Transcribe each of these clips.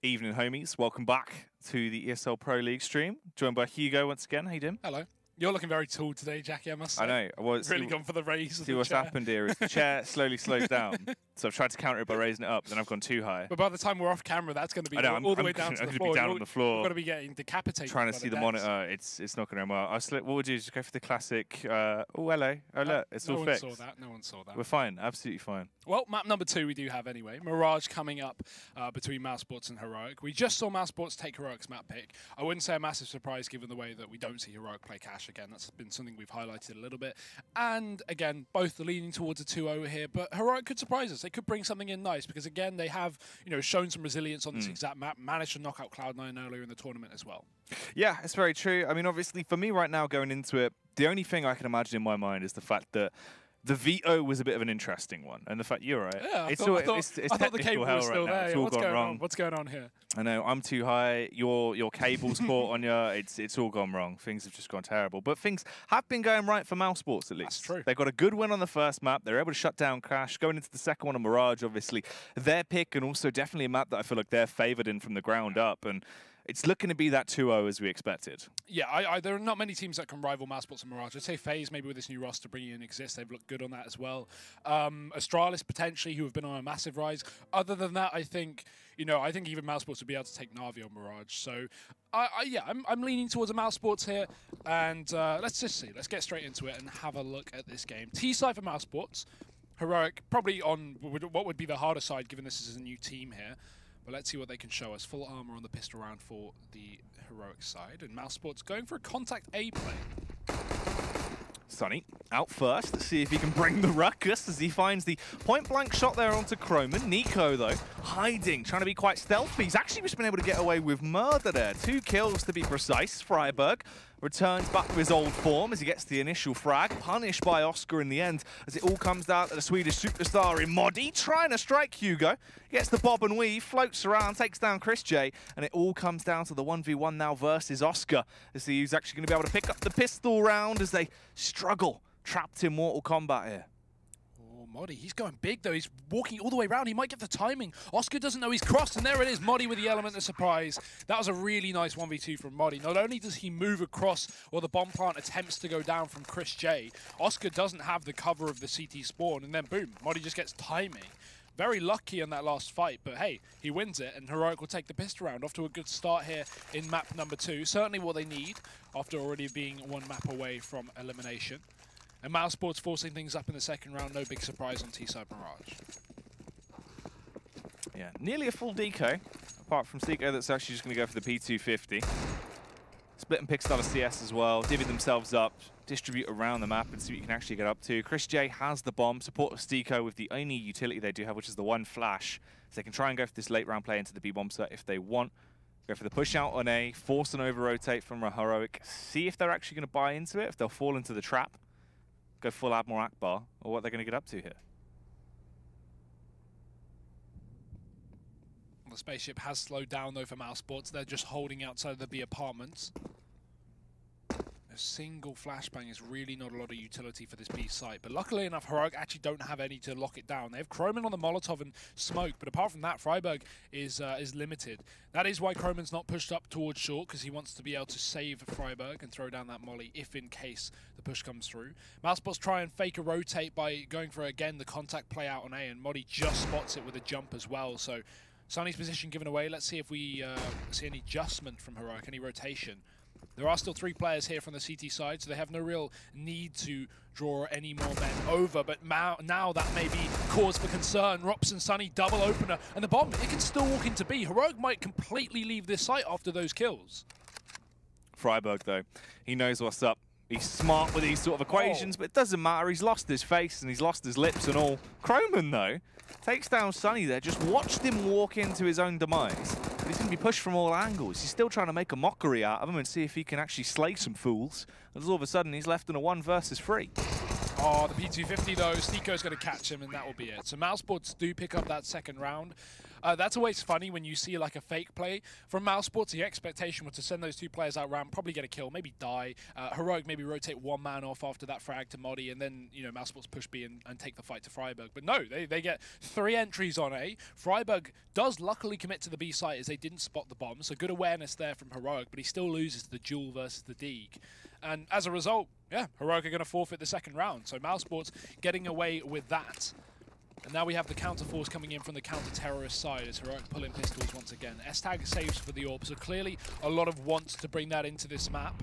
Evening, homies. Welcome back to the ESL Pro League stream. Joined by Hugo once again. How you doing? Hello. You're looking very tall today, Jackie, I must say. I know. Well, really gone for the raise. See what's happened here is the chair slowly slows down. So I've tried to counter it by raising it up, then I've gone too high. But by the time we're off camera, that's going to be all the way down to the floor. Be down on the floor. You're going to be getting decapitated. Trying to see the monitor. It's not going to end well. What we'll do is just go for the classic. Oh, hello. Oh, look. It's all fixed. No one saw that. We're fine. Absolutely fine. Well, map number 2 we do have anyway. Mirage coming up between mousesports and Heroic. We just saw mousesports take Heroic's map pick. I wouldn't say a massive surprise given the way that we don't see Heroic play Cash again. That's been something we've highlighted a little bit. And again, both leaning towards a 2-0 here, but Heroic could surprise us. They could bring something in nice because again, they have shown some resilience on this exact map, managed to knock out Cloud9 earlier in the tournament as well. Yeah, it's very true. I mean, obviously for me right now going into it, the only thing I can imagine in my mind is the fact that the veto was a bit of an interesting one, and the fact you're right. Yeah, I thought the cable was still there. It's all what's going wrong? What's going on here? I know I'm too high. Your cable's caught on you. It's all gone wrong. Things have just gone terrible. But things have been going right for mousesports at least. That's true. They got a good win on the first map. They're able to shut down Crash. Going into the second one on Mirage, obviously their pick, and also definitely a map that I feel like they're favoured in from the ground up. And it's looking to be that 2-0 as we expected. Yeah, there are not many teams that can rival mousesports and Mirage. I'd say FaZe, maybe with this new roster bringing in Exist, they've looked good on that as well. Astralis, potentially, who have been on a massive rise. Other than that, I think even mousesports would be able to take Na'Vi on Mirage. So, I'm leaning towards a mousesports here. And let's just see. Let's get straight into it and have a look at this game. T-side for mousesports. Heroic, probably on what would be the harder side, given this is a new team here. But let's see what they can show us. Full armor on the pistol round for the Heroic side. And mousesports going for a contact A play. Sunny out first to see if he can bring the ruckus as he finds the point-blank shot there onto Croman. Nico, though, hiding, trying to be quite stealthy. He's actually just been able to get away with murder there. 2 kills to be precise. Freiburg returns back to his old form as he gets the initial frag, punished by Oscar in the end, as it all comes down to the Swedish superstar in Modi, trying to strike Hugo. Gets the bob and weave, floats around, takes down Chris J, and it all comes down to the 1v1 now versus Oscar, as he's actually going to be able to pick up the pistol round as they struggle, trapped in Mortal Kombat here. Modi, he's going big though. He's walking all the way around. He might get the timing. Oscar doesn't know he's crossed, and there it is. Modi with the element of surprise. That was a really nice 1v2 from Modi. Not only does he move across, or the bomb plant attempts to go down from Chris J, Oscar doesn't have the cover of the CT spawn, and then boom, Modi just gets timing. Very lucky in that last fight, but hey, he wins it, and Heroic will take the pistol round. Off to a good start here in map number 2. Certainly what they need after already being 1 map away from elimination. And mousesports forcing things up in the second round, no big surprise on T-side Mirage. Yeah, nearly a full deco, apart from Seiko that's actually just going to go for the P250. Split and pick style of CS as well, divvy themselves up, distribute around the map and see what you can actually get up to. Chris J has the bomb, support of Steeko with the only utility they do have, which is the 1 flash. So they can try and go for this late round play into the B-bomb set if they want. Go for the push out on A, force an over-rotate from Heroic, see if they're actually going to buy into it, if they'll fall into the trap. Go full Admiral Akbar, or what they're going to get up to here. Well, the spaceship has slowed down though for mousesports. They're just holding outside of the B apartments. A single flashbang is really not a lot of utility for this B site, but luckily enough, Heroic actually don't have any to lock it down. They have Croman on the Molotov and smoke, but apart from that, Freiburg is limited. That is why Croman's not pushed up towards short, because he wants to be able to save Freiburg and throw down that molly if in case the push comes through. mousesports try and fake a rotate by going for, again, the contact play out on A, and Modi just spots it with a jump as well. So Sunny's position given away. Let's see if we see any adjustment from Heroic, any rotation. There are still 3 players here from the CT side, so they have no real need to draw any more men over, but now that may be cause for concern. Rops and Sunny double opener, and the bomb, it can still walk into B. Heroic might completely leave this site after those kills. Freiburg, though, he knows what's up. He's smart with these sort of equations, but it doesn't matter. He's lost his face and he's lost his lips and all. Croman, though, takes down Sunny there. Just watched him walk into his own demise. But he's going to be pushed from all angles. He's still trying to make a mockery out of him and see if he can actually slay some fools. And all of a sudden, he's left in a 1 versus 3. Oh, the P250 though, Stiko's going to catch him and that will be it. So mousesports do pick up that second round. That's always funny when you see like a fake play from mousesports. The expectation was to send those two players out round, probably get a kill, maybe die. Heroic maybe rotate one man off after that frag to Modi, and then mousesports push B and take the fight to Freiburg. But no, they get 3 entries on A. Freiburg does luckily commit to the B site as they didn't spot the bomb, so good awareness there from Heroic, but he still loses the duel versus the Deeg. And as a result, yeah, Heroic are going to forfeit the second round. So mousesports getting away with that. And now we have the counter force coming in from the counter-terrorist side as Heroic pull in pistols once again. S-Tag saves for the AWP, so clearly a lot of wants to bring that into this map.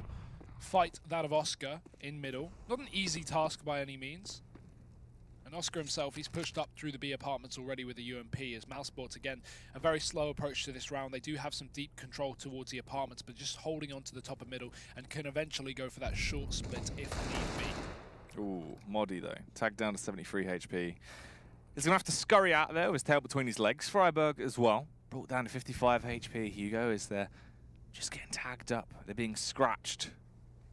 Fight that of Oscar in middle. Not an easy task by any means. And Oscar himself, he's pushed up through the B apartments already with the UMP as mousesports, again, a very slow approach to this round. They do have some deep control towards the apartments, but just holding on to the top of middle and can eventually go for that short split if need be. Ooh, Modi though, tagged down to 73 HP. He's going to have to scurry out of there with his tail between his legs. Freiburg as well, brought down to 55 HP. Hugo is there, just getting tagged up. They're being scratched.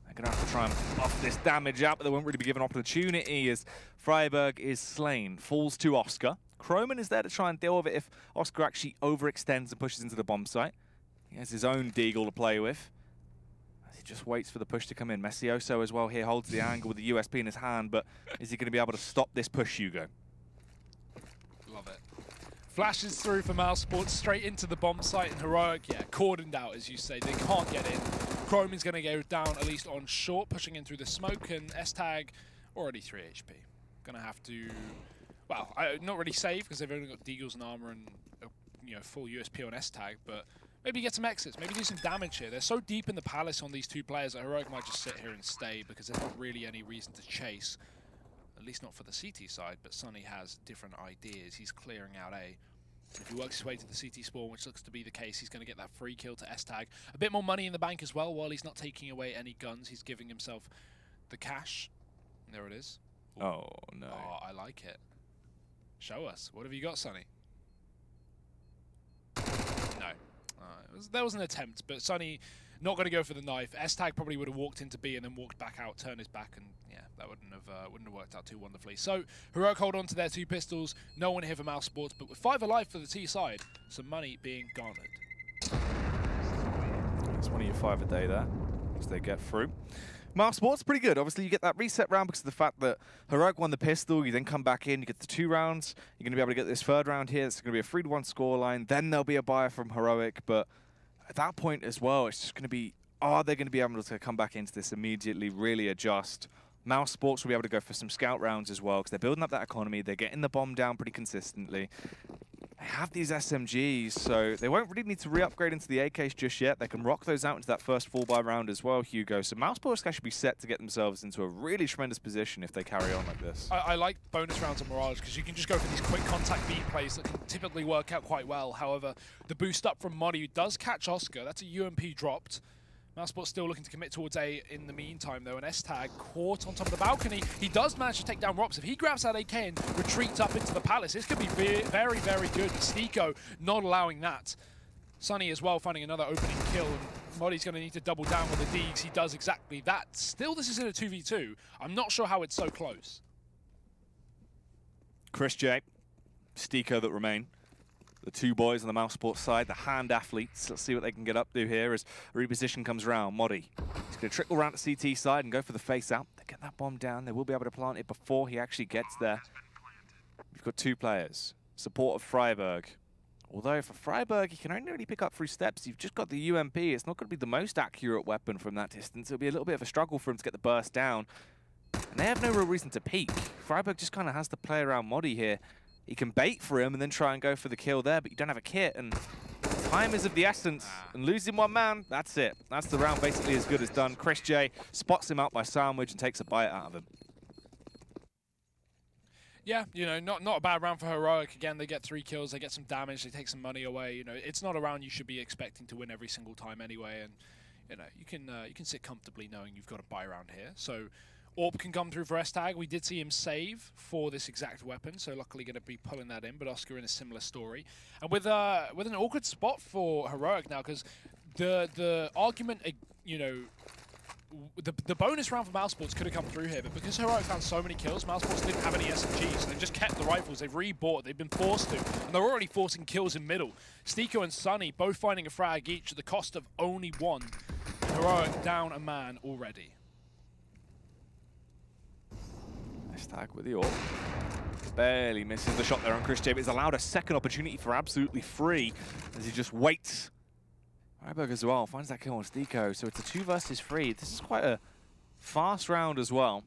They're going to have to try and buff this damage out, but they won't really be given opportunity as Freiburg is slain. Falls to Oscar. Kroman is there to try and deal with it if Oscar actually overextends and pushes into the bomb site. He has his own deagle to play with. He just waits for the push to come in. Messioso as well here holds the angle with the USP in his hand, but is he going to be able to stop this push, Hugo? Love it. Flashes through for mousesports straight into the bomb site, and Heroic, yeah, cordoned out, as you say. They can't get in. Chroman's going to go down at least on short, pushing in through the smoke, and S-Tag already 3 HP. Going to have to, well, not really save because they've only got deagles and armor and full USP on S-Tag, but maybe get some exits, maybe do some damage here. They're so deep in the palace on these two players that Heroic might just sit here and stay because there's not really any reason to chase. At least not for the CT side, but Sunny has different ideas. He's clearing out A. If he works his way to the CT spawn, which looks to be the case, he's going to get that free kill to S-Tag. A bit more money in the bank as well. While he's not taking away any guns, he's giving himself the cash. There it is. Ooh. Oh, no. Oh, I like it. Show us. What have you got, Sunny? No. There was an attempt, but Sunny not going to go for the knife. S-Tag probably would have walked into B and then walked back out, turned his back, and yeah, that wouldn't have worked out too wonderfully. So Heroic hold on to their 2 pistols. No one here for mousesports, but with 5 alive for the T side, some money being garnered. That's one of your 5 a day there, as they get through. mousesports pretty good. Obviously, you get that reset round because of the fact that Heroic won the pistol. You then come back in, you get the 2 rounds. You're going to be able to get this 3rd round here. It's going to be a 3-1 scoreline. Then there'll be a buyer from Heroic, but at that point as well, it's just going to be, are they going to be able to come back into this immediately, really adjust? mousesports will be able to go for some scout rounds as well because they're building up that economy. They're getting the bomb down pretty consistently. They have these SMGs, so they won't really need to re-upgrade into the AKs just yet. They can rock those out into that first 4-buy round as well, Hugo. So mousesports can actually be set to get themselves into a really tremendous position if they carry on like this. I like bonus rounds on Mirage because you can just go for these quick contact B plays that can typically work out quite well. However, the boost up from Modi does catch Oscar. That's a UMP dropped. mousesports still looking to commit towards A in the meantime, though, and S-Tag caught on top of the balcony. He does manage to take down Rops. If he grabs that AK and retreats up into the palace, this could be very, very good. Stiko not allowing that. Sunny as well finding another opening kill, and Modi's going to need to double down with the Deegs. He does exactly that. Still, this is in a 2v2. I'm not sure how it's so close. Chris J, Stiko that remain. The 2 boys on the mousesports side, the hand athletes. Let's see what they can get up to here as a reposition comes around. Modi, he's going to trickle around the CT side and go for the face out. They get that bomb down. They will be able to plant it before he actually gets there. We've got 2 players. Support of Freiburg. Although for Freiburg, you can only really pick up through steps. You've just got the UMP. It's not going to be the most accurate weapon from that distance. It'll be a little bit of a struggle for him to get the burst down. And they have no real reason to peek. Freiburg just kind of has to play around Modi here. He can bait for him and then try and go for the kill there, but you don't have a kit, and time is of the essence. And losing 1 man, that's it. That's the round basically as good as done. Chris J spots him out by sandwich and takes a bite out of him. Yeah, not a bad round for Heroic. Again, they get 3 kills, they get some damage, they take some money away. It's not a round you should be expecting to win every single time anyway, and you can sit comfortably knowing you've got a buy round here. So AWP can come through for S-Tag. We did see him save for this exact weapon, so luckily going to be pulling that in, but Oscar in a similar story. And with an awkward spot for Heroic now, because the argument, the bonus round for mousesports could have come through here, but because Heroic found so many kills, mousesports didn't have any SMGs, so they've just kept the rifles. They've rebought. They've been forced to, and they're already forcing kills in middle. Stiko and Sunny both finding a frag each at the cost of only one. Heroic down a man already. Nice tag with the AWP. Barely misses the shot there on Chris J, but it's allowed a second opportunity for absolutely free as he just waits. Ryberg as well finds that kill on Stiko, so it's a 2 versus 3. This is quite a fast round as well.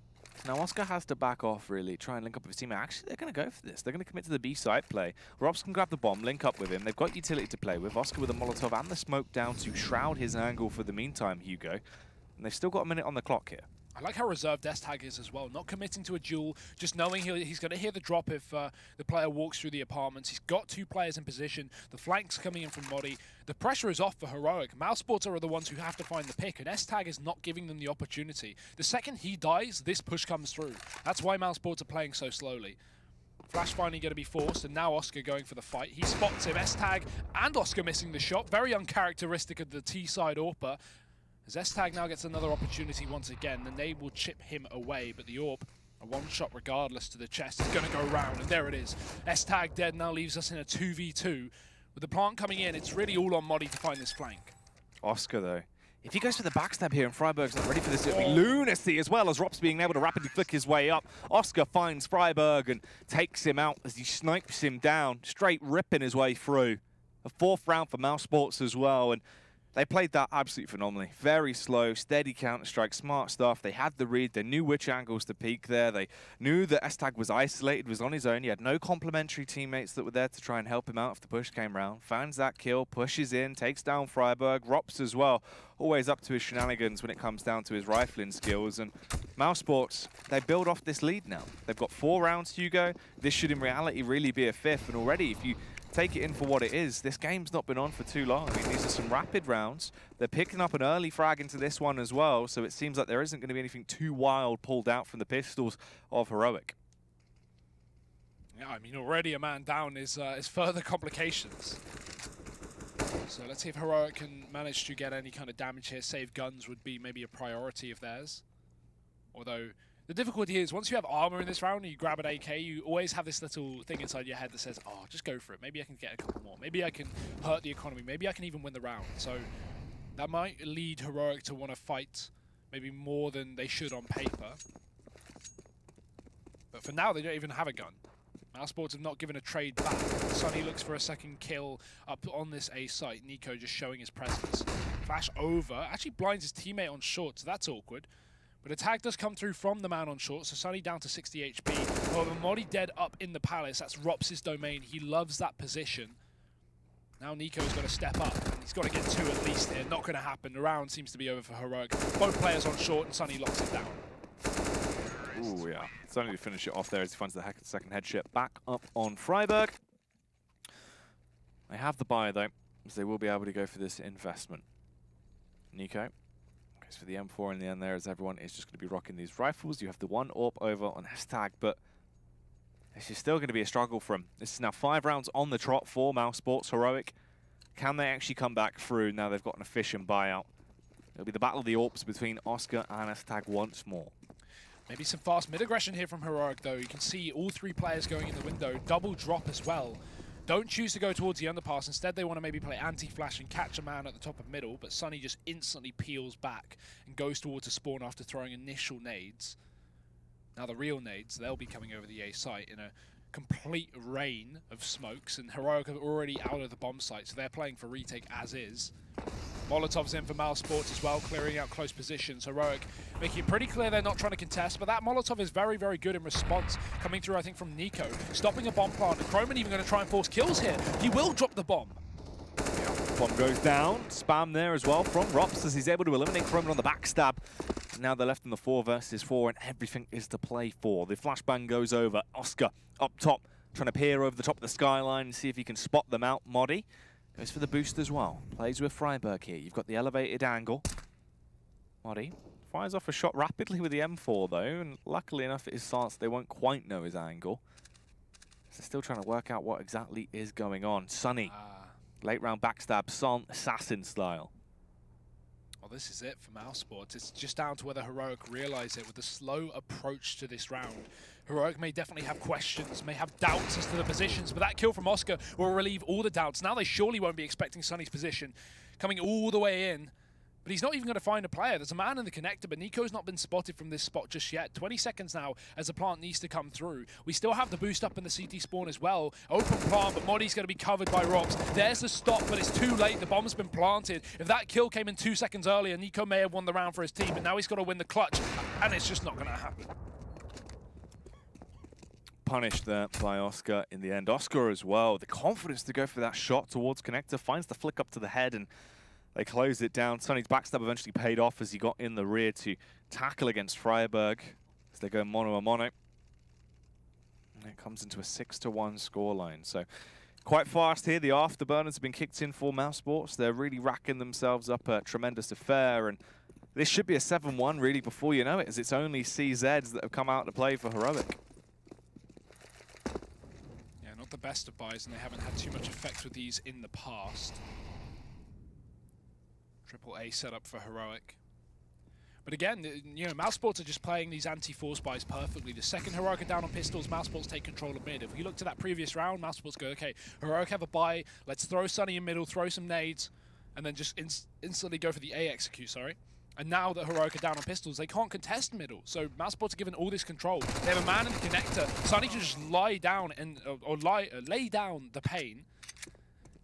Now Oscar has to back off, really, try and link up with his teammate. Actually, they're going to go for this. They're going to commit to the B site play. Robs can grab the bomb, link up with him. They've got utility to play with. Oscar with a Molotov and the smoke down to shroud his angle for the meantime, Hugo. And they've still got a minute on the clock here. I like how reserved Destag is as well, not committing to a duel, just knowing he's going to hear the drop if the player walks through the apartments. He's got 2 players in position, the flanks coming in from Modi. The pressure is off for Heroic. Mousesports are the ones who have to find the pick, and Destag is not giving them the opportunity. The second he dies, this push comes through. That's why Mousesports are playing so slowly. Flash finally going to be forced, and now Oscar going for the fight. He spots him, S-Tag and Oscar missing the shot. Very uncharacteristic of the T-side AWPer. As S-Tag now gets another opportunity once again, the nade will chip him away, but the AWP, a one-shot regardless to the chest, is going to go round, and there it is. S-Tag dead now leaves us in a 2v2. With the plant coming in, it's really all on Modi to find this flank. Oscar, though, if he goes for the backstab here and Freiberg's not ready for this, it'll be lunacy as well as Rops being able to rapidly flick his way up. Oscar finds Freiberg and takes him out as he snipes him down, straight ripping his way through. A 4th round for mousesports as well, and they played that absolutely phenomenally. Very slow, steady Counter-Strike, smart stuff. They had the read. They knew which angles to peek there. They knew that S-Tag was isolated, was on his own. He had no complementary teammates that were there to try and help him out if the push came round. Finds that kill, pushes in, takes down Freiberg, Rops as well. Always up to his shenanigans when it comes down to his rifling skills. And mousesports, they build off this lead now. They've got 4 rounds, Hugo. This should in reality really be a 5th. And already, if you take it in for what it is, this game's not been on for too long. I mean, these are some rapid rounds. They're picking up an early frag into this one as well, so it seems like there isn't going to be anything too wild pulled out from the pistols of Heroic. Yeah, I mean, already a man down is further complications. So let's see if Heroic can manage to get any kind of damage here. Save guns would be maybe a priority of theirs. Although, the difficulty is, once you have armor in this round and you grab an AK, you always have this little thing inside your head that says, oh, just go for it. Maybe I can get a couple more. Maybe I can hurt the economy. Maybe I can even win the round. So that might lead Heroic to want to fight maybe more than they should on paper. But for now, they don't even have a gun. Mousesports have not given a trade back. Sunny looks for a second kill up on this A site. Nico just showing his presence. Flash over. Actually blinds his teammate on short, so that's awkward. But a tag does come through from the man on short, so Sunny down to 60 HP. However, Modi dead up in the palace. That's Rops' domain. He loves that position. Now Nico's got to step up, and he's got to get 2 at least here. Not going to happen. The round seems to be over for Heroic. Both players on short, and Sunny locks it down. Ooh, yeah. Sunny to finish it off there as he finds the second headshot back up on Freiberg. They have the buy, though, so they will be able to go for this investment. Nico goes for the M4 in the end there, as everyone is just going to be rocking these rifles. You have the 1 AWP over on S-Tag, but this is still going to be a struggle for him. This is now 5 rounds on the trot for mousesports. Heroic, can they actually come back through now they've got an efficient buyout? It'll be the battle of the AWPs between Oscar and S-Tag once more. Maybe some fast mid-aggression here from Heroic, though. You can see all 3 players going in the window. Double drop as well. Don't choose to go towards the underpass. Instead, they want to maybe play anti-flash and catch a man at the top of middle, but Sunny just instantly peels back and goes towards a spawn after throwing initial nades. Now the real nades, they'll be coming over the A site in a complete rain of smokes, and Heroic are already out of the bomb site, so they're playing for retake as is. Molotov's in for mousesports as well, clearing out close positions. Heroic making it pretty clear they're not trying to contest, but that Molotov is very, very good in response. Coming through, I think, from Nico. Stopping a bomb plant. Croman even going to try and force kills here. He will drop the bomb. Yeah. Bomb goes down. Spam there as well from Rops as he's able to eliminate Croman on the backstab. Now they're left in the 4 versus 4, and everything is to play for. The flashbang goes over. Oscar up top, trying to peer over the top of the skyline and see if he can spot them out. Modi goes for the boost as well. Plays with Freiberg here. You've got the elevated angle. Modi fires off a shot rapidly with the M4 though, and luckily enough at his stance they won't quite know his angle. So they're still trying to work out what exactly is going on. Sunny, late round backstab, Assassin style. Well, this is it for mousesports. It's just down to whether Heroic realize it with the slow approach to this round. Heroic may definitely have questions, may have doubts as to the positions, but that kill from Oscar will relieve all the doubts. Now they surely won't be expecting Sunny's position coming all the way in. But he's not even going to find a player. There's a man in the connector, but Nico's not been spotted from this spot just yet. 20 seconds now as the plant needs to come through. We still have the boost up in the CT spawn as well. Open plant, but Moddy's going to be covered by Robs. There's the stop, but it's too late. The bomb's been planted. If that kill came in 2 seconds earlier, Nico may have won the round for his team, but now he's got to win the clutch, and it's just not going to happen. Punished there by Oscar in the end. Oscar as well, the confidence to go for that shot towards connector, finds the flick up to the head, and they closed it down. Sunny's backstab eventually paid off as he got in the rear to tackle against Freiburg as they go mono-a-mono. And it comes into a 6-1 scoreline. So quite fast here. The afterburners have been kicked in for mousesports. They're really racking themselves up a tremendous affair. And this should be a 7-1 really before you know it, as it's only CZs that have come out to play for Heroic. Yeah, not the best of buys, and they haven't had too much effect with these in the past. Triple A setup for Heroic. But again, you know, mousesports are just playing these anti-force buys perfectly. The second Heroic are down on pistols, mousesports take control of mid. If we look to that previous round, mousesports go, okay, Heroic have a buy, let's throw Sunny in middle, throw some nades, and then just instantly go for the A execute, sorry. And now that Heroic are down on pistols, they can't contest middle. So mousesports are given all this control. They have a man in the connector. Sunny can just lie down and lay down the pain.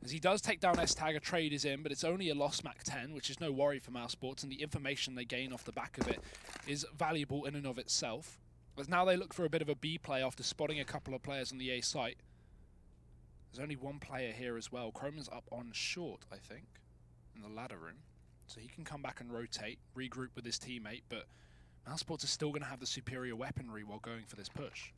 As he does take down S-Tag, a trade is in, but it's only a lost Mac 10, which is no worry for mousesports, and the information they gain off the back of it is valuable in and of itself. But now they look for a bit of a B play after spotting a couple of players on the A site. There's only one player here as well. Chroman's up on short, I think, in the ladder room. So he can come back and rotate, regroup with his teammate, but mousesports are still going to have the superior weaponry while going for this push.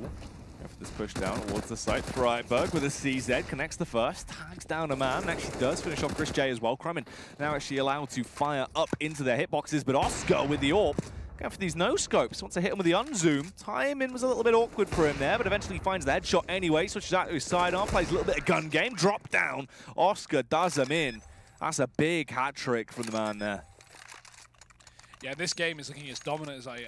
Go for this push down towards the site. Freiburg with a CZ connects the first, tags down a man, and actually does finish off Chris J as well. Croman now actually allowed to fire up into their hitboxes, but Oscar with the AWP going for these no-scopes. Wants to hit him with the unzoom. Timing was a little bit awkward for him there, but eventually finds the headshot anyway. Switches out to his sidearm, plays a little bit of gun game, drop down. Oscar does him in. That's a big hat trick from the man there. Yeah, this game is looking as dominant as I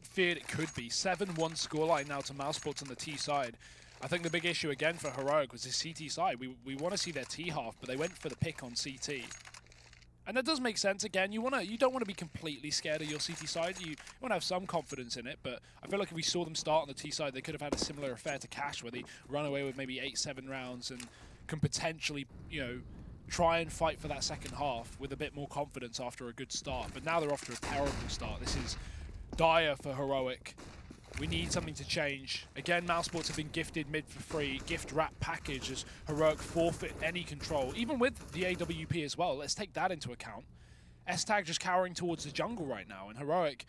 feared it could be. 7-1 scoreline now to mousesports on the T side. I think the big issue again for Heroic was his CT side. We want to see their T half, but they went for the pick on CT. And that does make sense. Again, you don't want to be completely scared of your CT side. You want to have some confidence in it, but I feel like if we saw them start on the T side, they could have had a similar affair to Cash, where they run away with maybe 8-7 rounds and can potentially, you know, try and fight for that second half with a bit more confidence after a good start. But now they're off to a terrible start. This is dire for Heroic. We need something to change. Again, mousesports have been gifted mid for free. Gift wrap package as Heroic forfeit any control, even with the AWP as well. Let's take that into account. S-Tag just cowering towards the jungle right now, and Heroic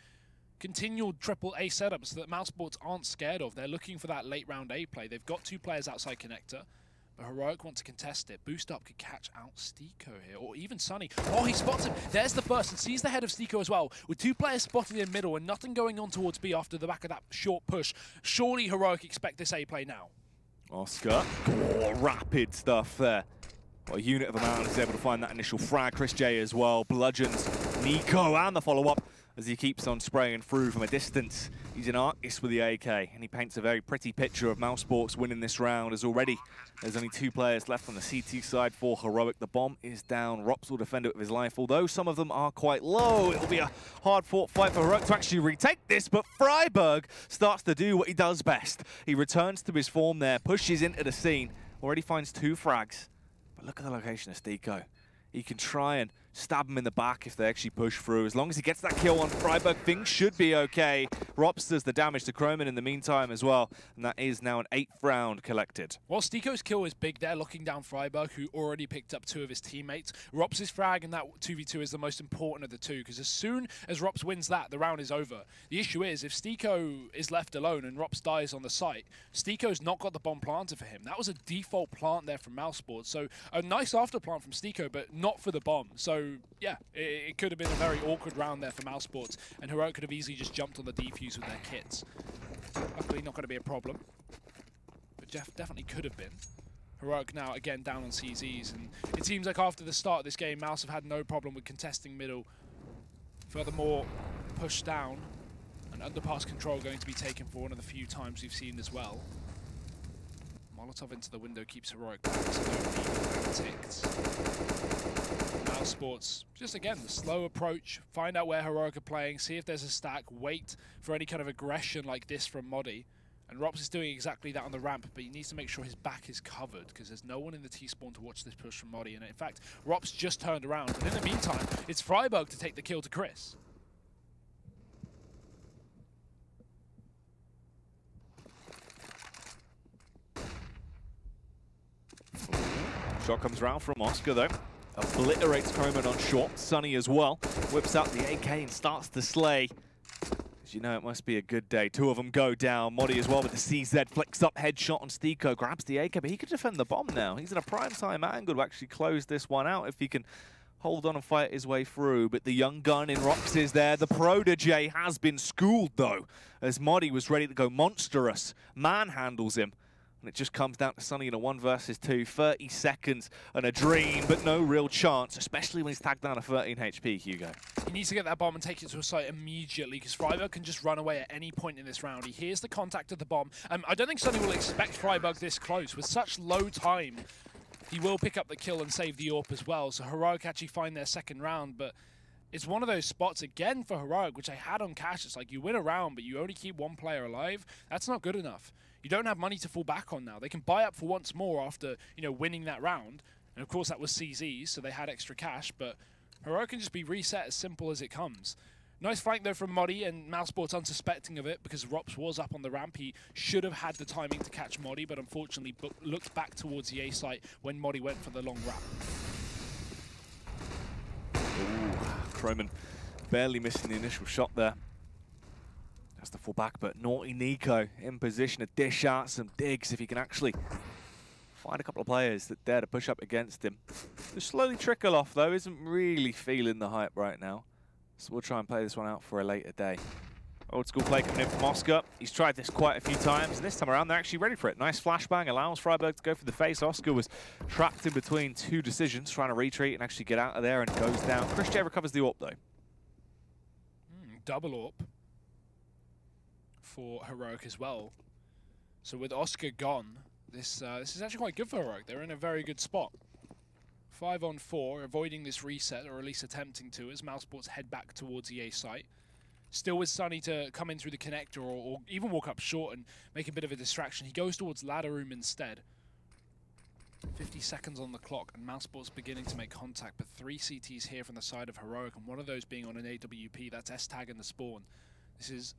continual triple A setups that mousesports aren't scared of. They're looking for that late round A play. They've got 2 players outside connector, but Heroic want to contest it. Boost up could catch out Stiko here, or even Sunny. Oh, he spots him. There's the burst and sees the head of Stiko as well. With 2 players spotted in middle and nothing going on towards B after the back of that short push. Surely Heroic expect this A play now. Oscar, oh, rapid stuff there. Well, a unit of a man is able to find that initial frag. Chris J as well, bludgeons Nico, and the follow-up as he keeps on spraying through from a distance. He's an artist with the AK, and he paints a very pretty picture of mousesports winning this round, as already there's only 2 players left on the CT side for Heroic. The bomb is down. Rops will defend it with his life, although some of them are quite low. It'll be a hard-fought fight for Heroic to actually retake this, but Freiburg starts to do what he does best. He returns to his form there, pushes into the scene, already finds 2 frags. But look at the location of Stiko. He can try and stab him in the back if they actually push through. As long as he gets that kill on Freiburg, things should be okay. Rops does the damage to Croman in the meantime as well, and that is now an 8th round collected. While Stiko's kill is big there, locking down Freiburg, who already picked up 2 of his teammates. Rops' frag in that 2v2 is the most important of the 2, because as soon as Rops wins that, the round is over. The issue is, if Stiko is left alone and Rops dies on the site, Stiko's not got the bomb planted for him. That was a default plant there from mousesports, so a nice after plant from Stiko, but not for the bomb. So yeah, it could have been a very awkward round there for mousesports, and Heroic could have easily just jumped on the defuse with their kits. Luckily not going to be a problem, but Jeff definitely could have been. Heroic now again down on CZs, and it seems like after the start of this game, Mouse have had no problem with contesting middle. Furthermore, push down and underpass control going to be taken for one of the few times we've seen as well. Molotov into the window keeps Heroic back, so no ticked. mousesports, just again, the slow approach, find out where Heroic are playing, see if there's a stack, wait for any kind of aggression like this from Modi. And Rops is doing exactly that on the ramp, but he needs to make sure his back is covered because there's no one in the T-spawn to watch this push from Modi. And in fact, Rops just turned around. But in the meantime, it's Freiburg to take the kill to Chris. Shot comes round from Oscar though. Obliterates Croman on short. Sunny as well. Whips out the AK and starts to slay. As you know, it must be a good day. Two of them go down. Modi as well with the CZ. Flicks up headshot on Stiko. Grabs the AK, but he could defend the bomb now. He's in a prime time angle to actually close this one out if he can hold on and fight his way through. But the young gun in Rops is there. The protege has been schooled though, as Modi was ready to go monstrous. Manhandles him. And it just comes down to Sunny in a 1 versus 2, 30 seconds and a dream, but no real chance, especially when he's tagged down to 13 HP, Hugo. He needs to get that bomb and take it to a site immediately, because Freiburg can just run away at any point in this round. He hears the contact of the bomb. I don't think Sunny will expect Freiburg this close. With such low time, he will pick up the kill and save the AWP as well. So Heroic actually find their second round, but it's one of those spots again for Heroic, which I had on Cash. It's like you win a round, but you only keep one player alive. That's not good enough. You don't have money to fall back on now. They can buy up for once more after, winning that round. And of course that was CZ, so they had extra cash, but Heroic can just be reset as simple as it comes. Nice flank though from Modi, and mousesports unsuspecting of it because Rops was up on the ramp. He should have had the timing to catch Modi, but unfortunately looked back towards the A site when Modi went for the long wrap. Ooh, Croman barely missing the initial shot there. Has to fall back, but naughty Nico in position to dish out some digs if he can actually find a couple of players that dare to push up against him. The slowly trickle off though, isn't really feeling the hype right now. So we'll try and play this one out for a later day. Old school play coming in from Oscar. He's tried this quite a few times, and this time around they're actually ready for it. Nice flashbang, allows Freiburg to go for the face. Oscar was trapped in between two decisions, trying to retreat and actually get out of there, and goes down. Christian recovers the AWP though. Double AWP for Heroic as well. So with Oscar gone, this is actually quite good for Heroic. They're in a very good spot. 5 on 4, avoiding this reset, or at least attempting to, as mousesports head back towards the A site. Still with Sunny to come in through the connector, or even walk up short and make a bit of a distraction. He goes towards ladder room instead. 50 seconds on the clock, and mousesports beginning to make contact, but 3 CTs here from the side of Heroic, and one of those being on an AWP. That's S-Tag in the spawn. This is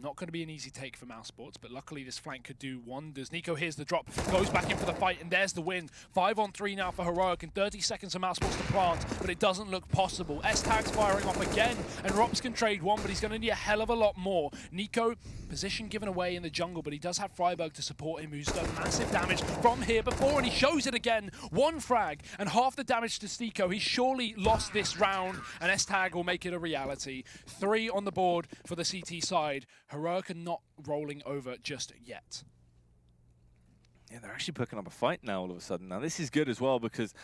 not going to be an easy take for mousesports, but luckily this flank could do wonders. Nico hears the drop, goes back in for the fight, and there's the win. 5 on 3 now for Heroic, and 30 seconds for mousesports to plant, but it doesn't look possible. S-Tag's firing off again, and Rops can trade one, but he's going to need a hell of a lot more. Nico, position given away in the jungle, but he does have Freiburg to support him, who's done massive damage from here before, and he shows it again. 1 frag, and half the damage to Stiko. He's surely lost this round, and S-Tag will make it a reality. 3 on the board for the CT side. Heroic are not rolling over just yet. Yeah, they're actually picking up a fight now all of a sudden. Now this is good as well, because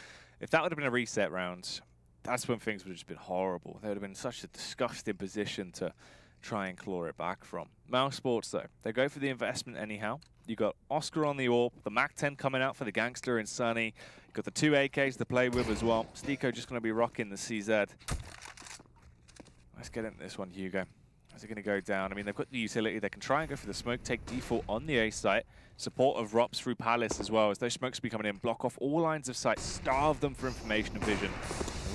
if that would have been a reset round, that's when things would have just been horrible. They would have been in such a disgusting position to try and claw it back from. mousesports though, they go for the investment anyhow. You got Oscar on the AWP, the MAC-10 coming out for the Gangster and Sunny. You got the 2 AKs to play with as well. Stiko just going to be rocking the CZ. Let's get into this one, Hugo. How's it going to go down? I mean, they've got the utility. They can try and go for the smoke, take default on the A site. Support of Rops through Palace as well, as those smokes be coming in, block off all lines of sight, starve them for information and vision.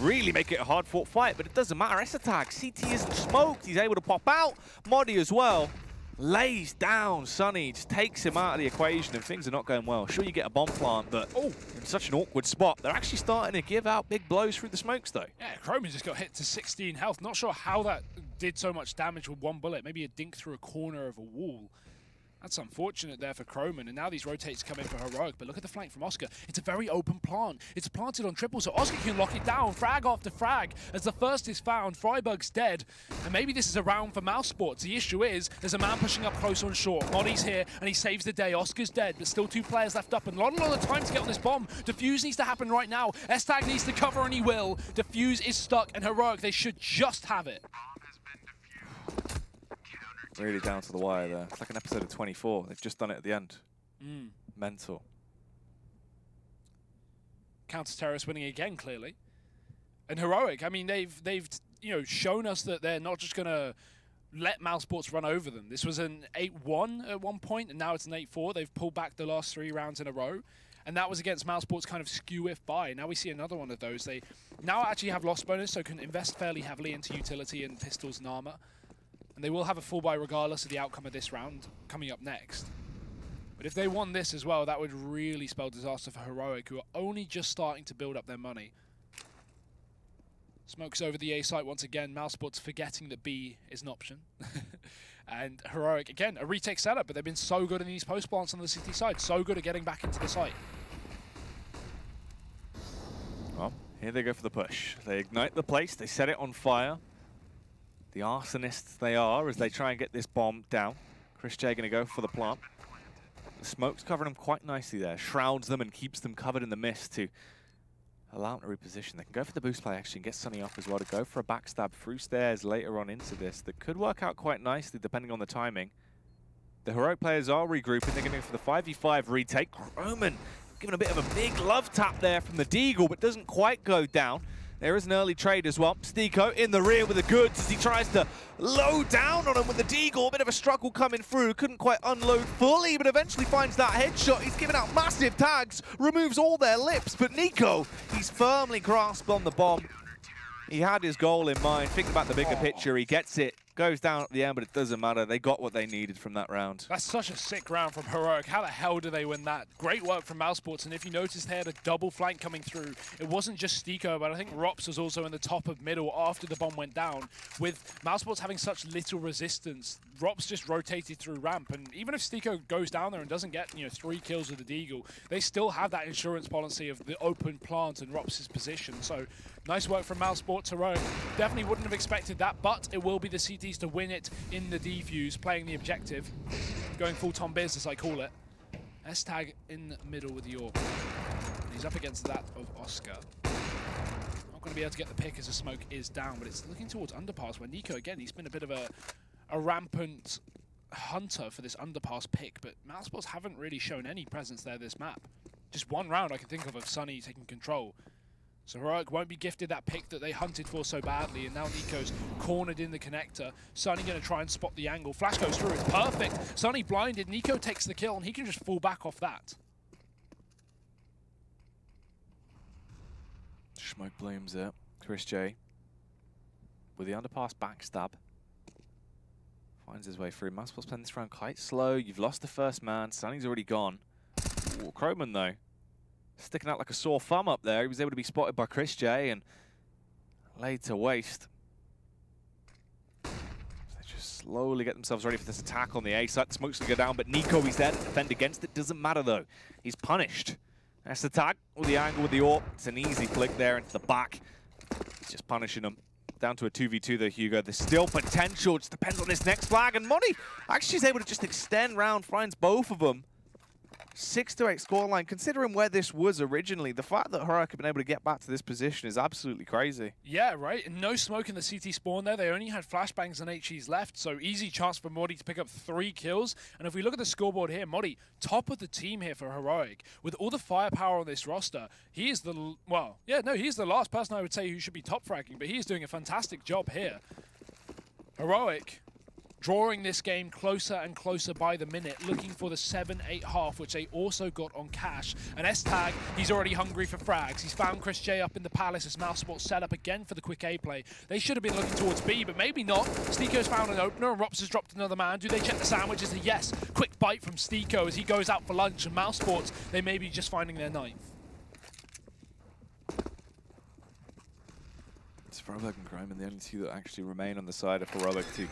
Really make it a hard-fought fight, but it doesn't matter. S-Attack, CT isn't smoked. He's able to pop out. Modi as well. Lays down Sunny, just takes him out of the equation, and things are not going well. Sure, you get a bomb plant, but in such an awkward spot. They're actually starting to give out big blows through the smokes, though. Yeah, Croman just got hit to 16 health. Not sure how that did so much damage with 1 bullet. Maybe a dink through a corner of a wall. That's unfortunate there for Croman, and now these rotates come in for Heroic, but look at the flank from Oscar. It's a very open plant. It's planted on triple, so Oscar can lock it down, frag after frag. As the first is found, Freiburg's dead, and maybe this is a round for mousesports. The issue is, there's a man pushing up close on short. Moddy's here, and he saves the day. Oscar's dead, but still 2 players left up, and not a lot of time to get on this bomb. Defuse needs to happen right now. S-Tag needs to cover, and he will. Defuse is stuck, and Heroic, they should just have it. Really down to the wire there. It's like an episode of 24. They've just done it at the end. Mental. Counter-terrorist winning again, clearly. And Heroic, I mean, they've shown us that they're not just going to let mousesports run over them. This was an 8-1 at one point, and now it's an 8-4. They've pulled back the last 3 rounds in a row. And that was against mousesports' kind of skew-if buy. Now we see another one of those. They now actually have loss bonus, so can invest fairly heavily into utility and pistols and armor. And they will have a full buy regardless of the outcome of this round coming up next. But if they won this as well, that would really spell disaster for Heroic, who are only just starting to build up their money. Smokes over the A site once again. mousesports forgetting that B is an option. And Heroic, again, a retake setup, but they've been so good in these post plants on the city side. So good at getting back into the site. Well, here they go for the push. They ignite the place. They set it on fire. The arsonists they are as they try and get this bomb down. Chris J going to go for the plant. The smoke's covering them quite nicely there. Shrouds them and keeps them covered in the mist to allow them to reposition. They can go for the boost play actually and get Sunny off as well to go for a backstab through stairs later on into this. That could work out quite nicely depending on the timing. The Heroic players are regrouping. They're going to go for the 5v5 retake. Croman giving a bit of a big love tap there from the Deagle, but doesn't quite go down. There is an early trade as well. Stiko in the rear with the goods as he tries to load down on him with the Deagle. A bit of a struggle coming through. Couldn't quite unload fully, but eventually finds that headshot. He's giving out massive tags, removes all their lips. But Nico, he's firmly grasped on the bomb. He had his goal in mind, thinking about the bigger picture. He gets it, goes down at the end, but it doesn't matter. They got what they needed from that round. That's such a sick round from Heroic. How the hell do they win that? Great work from mousesports, and if you notice, they had a double flank coming through. It wasn't just Stiko, but I think Rops was also in the top of middle after the bomb went down. With mousesports having such little resistance, Rops just rotated through ramp, and even if Stiko goes down there and doesn't get 3 kills with the Deagle, they still have that insurance policy of the open plant and Rops' position. So nice work from mousesports. Heroic definitely wouldn't have expected that, but it will be the CTs to win it in the defuse, playing the objective, going full Tom Biz as I call it. S-Tag in the middle with the AWP. He's up against that of Oscar. Not going to be able to get the pick as the smoke is down, but it's looking towards underpass where Nico, again, he's been a bit of a rampant hunter for this underpass pick, but mousesports haven't really shown any presence there this map. Just one round I can think of Sunny taking control. So Heroic won't be gifted that pick that they hunted for so badly, and now Nico's cornered in the connector. Sunny going to try and spot the angle. Flash goes through, it's perfect. Sunny blinded, Nico takes the kill, and he can just fall back off that. Smoke blooms it. Chris J with the underpass backstab. Finds his way through. mousesports playing this round quite slow. You've lost the first man. Sunny's already gone. Ooh, Croman though, sticking out like a sore thumb up there. He was able to be spotted by Chris J and laid to waste. They just slowly get themselves ready for this attack on the A side. The smoke's going to go down, but Nico, he's there to defend against it. Doesn't matter though. He's punished. That's the tag with the angle with the AWP. It's an easy flick there into the back. He's just punishing them. Down to a 2v2 though, Hugo. There's still potential. It just depends on this next flag. And Money actually is able to just extend round, finds both of them. 6-8 scoreline. Considering where this was originally, the fact that Heroic have been able to get back to this position is absolutely crazy. Yeah, right. And no smoke in the CT spawn there. They only had flashbangs and HEs left, so easy chance for Modi to pick up 3 kills. And if we look at the scoreboard here, Modi, top of the team here for Heroic. With all the firepower on this roster, he is the, well, yeah, no, he's the last person I would say who should be top fragging, but he is doing a fantastic job here. Heroic drawing this game closer and closer by the minute, looking for the 7-8 half, which they also got on cash. And S-Tag, he's already hungry for frags. He's found Chris J up in the Palace as mousesports set up again for the quick A play. They should have been looking towards B, but maybe not. Stiko's found an opener, and Rops has dropped another man. Do they check the sandwiches? A yes. Quick bite from Stiko as he goes out for lunch, and mousesports, they may be just finding their 9th. It's Heroic and Croman, the only two that actually remain on the side of Heroic to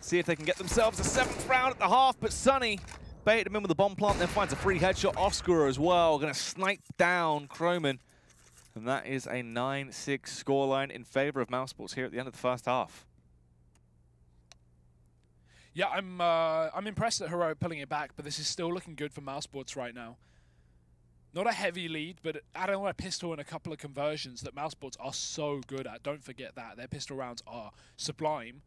see if they can get themselves a 7th round at the half, but Sunny baited him in with the bomb plant, then finds a free headshot. Oscar as well, going to snipe down Croman. And that is a 9-6 scoreline in favor of mousesports here at the end of the first half. Yeah, I'm impressed at Heroic pulling it back, but this is still looking good for mousesports right now. Not a heavy lead, but adding on a pistol and a couple of conversions that mousesports are so good at. Don't forget that. Their pistol rounds are sublime.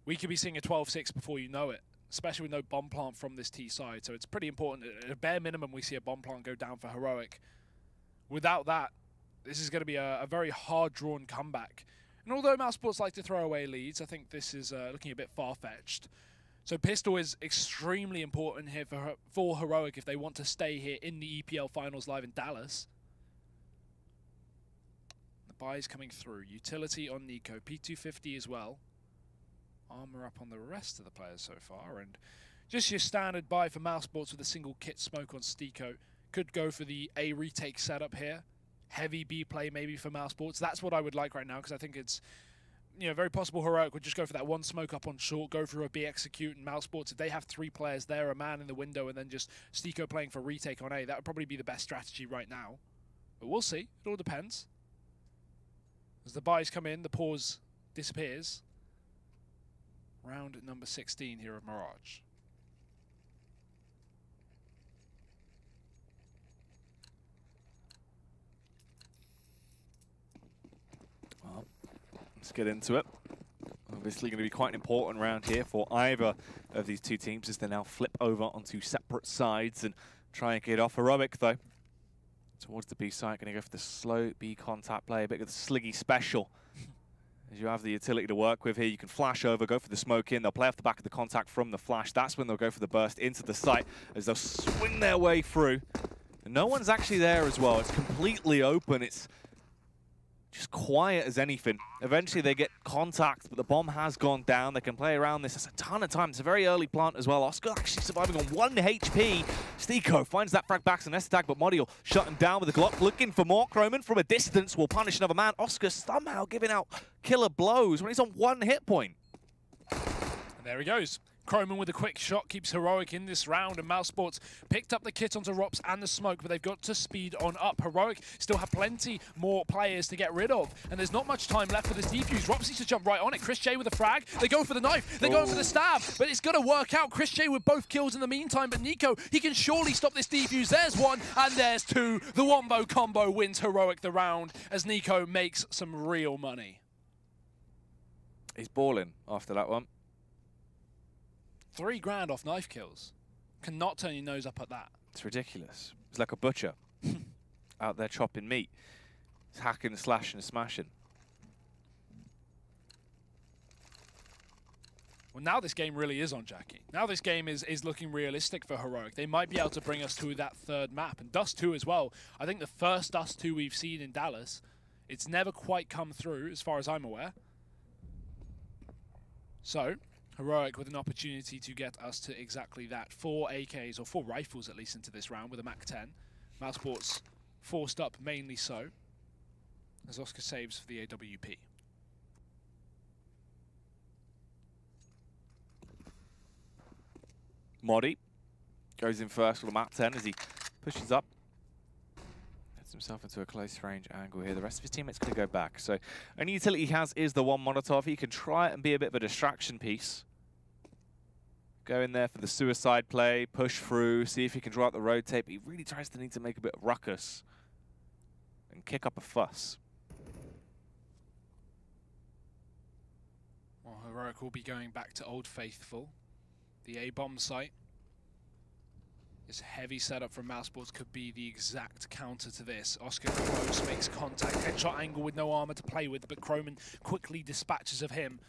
We could be seeing a 12-6 before you know it, especially with no bomb plant from this T side. So it's pretty important. At a bare minimum, we see a bomb plant go down for Heroic. Without that, this is going to be a very hard-drawn comeback. And although mousesports like to throw away leads, I think this is looking a bit far-fetched. So pistol is extremely important here for Heroic if they want to stay here in the EPL Finals live in Dallas. The buy is coming through. Utility on Nico. P250 as well. Armor up on the rest of the players so far. And just your standard buy for mousesports with a single kit smoke on Stico. Could go for the A retake setup here. Heavy B play maybe for mousesports. That's what I would like right now because I think it's very possible Heroic would just go for that one smoke up on short, go for a B execute, and mousesports, if they have 3 players there, a man in the window, and then just Stico playing for retake on A, that would probably be the best strategy right now. But we'll see. It all depends. As the buys come in, the pause disappears. Round number 16 here of Mirage. Well, let's get into it. Obviously going to be quite an important round here for either of these two teams as they now flip over onto separate sides and try and get off. Heroic, though, towards the B side, going to go for the slow B contact play, a bit of the Sliggy special. As you have the utility to work with here, you can flash over, go for the smoke in. They'll play off the back of the contact from the flash. That's when they'll go for the burst into the site as they'll swing their way through. And no one's actually there as well. It's completely open. It's just quiet as anything. Eventually they get contact, but the bomb has gone down. They can play around this. That's a ton of time. It's a very early plant as well. Oscar actually surviving on 1 HP. Stico finds that frag back to nest attack, but Modi'll shut him down with a Glock. Looking for more. Croman from a distance will punish another man. Oscar somehow giving out killer blows when he's on 1 hit point. And there he goes. Croman with a quick shot keeps Heroic in this round, and mousesports picked up the kit onto Rops and the smoke, but they've got to speed on up. Heroic still have plenty more players to get rid of, and there's not much time left for this defuse. Rops needs to jump right on it. Chris J with a frag. They go for the knife. They're going for the stab, but it's going to work out. Chris J with both kills in the meantime, but Nico, he can surely stop this defuse. There's 1, and there's 2. The Wombo combo wins Heroic the round as Nico makes some real money. He's balling after that one. 3 grand off knife kills. Cannot turn your nose up at that. It's ridiculous. It's like a butcher out there chopping meat. It's hacking, slashing, and smashing. Well, now this game really is on Jackie. Now this game is looking realistic for Heroic. They might be able to bring us to that 3rd map. And Dust 2 as well. I think the first Dust 2 we've seen in Dallas, it's never quite come through as far as I'm aware. So Heroic with an opportunity to get us to exactly that. 4 AKs, or 4 rifles at least, into this round with a MAC-10. mousesports forced up mainly so, as Oscar saves for the AWP. Modi goes in first with a MAC-10 as he pushes up. Gets himself into a close range angle here. The rest of his teammates going to go back. So only utility he has is the 1 Molotov. He can try and be a bit of a distraction piece. Go in there for the suicide play, push through, see if he can draw out the rotate. He really tries to need to make a bit of ruckus and kick up a fuss. Well, Heroic will be going back to Old Faithful. The A-bomb site. This heavy setup from mousesports could be the exact counter to this. Oscar close, makes contact, headshot angle with no armor to play with, but Croman quickly dispatches of him.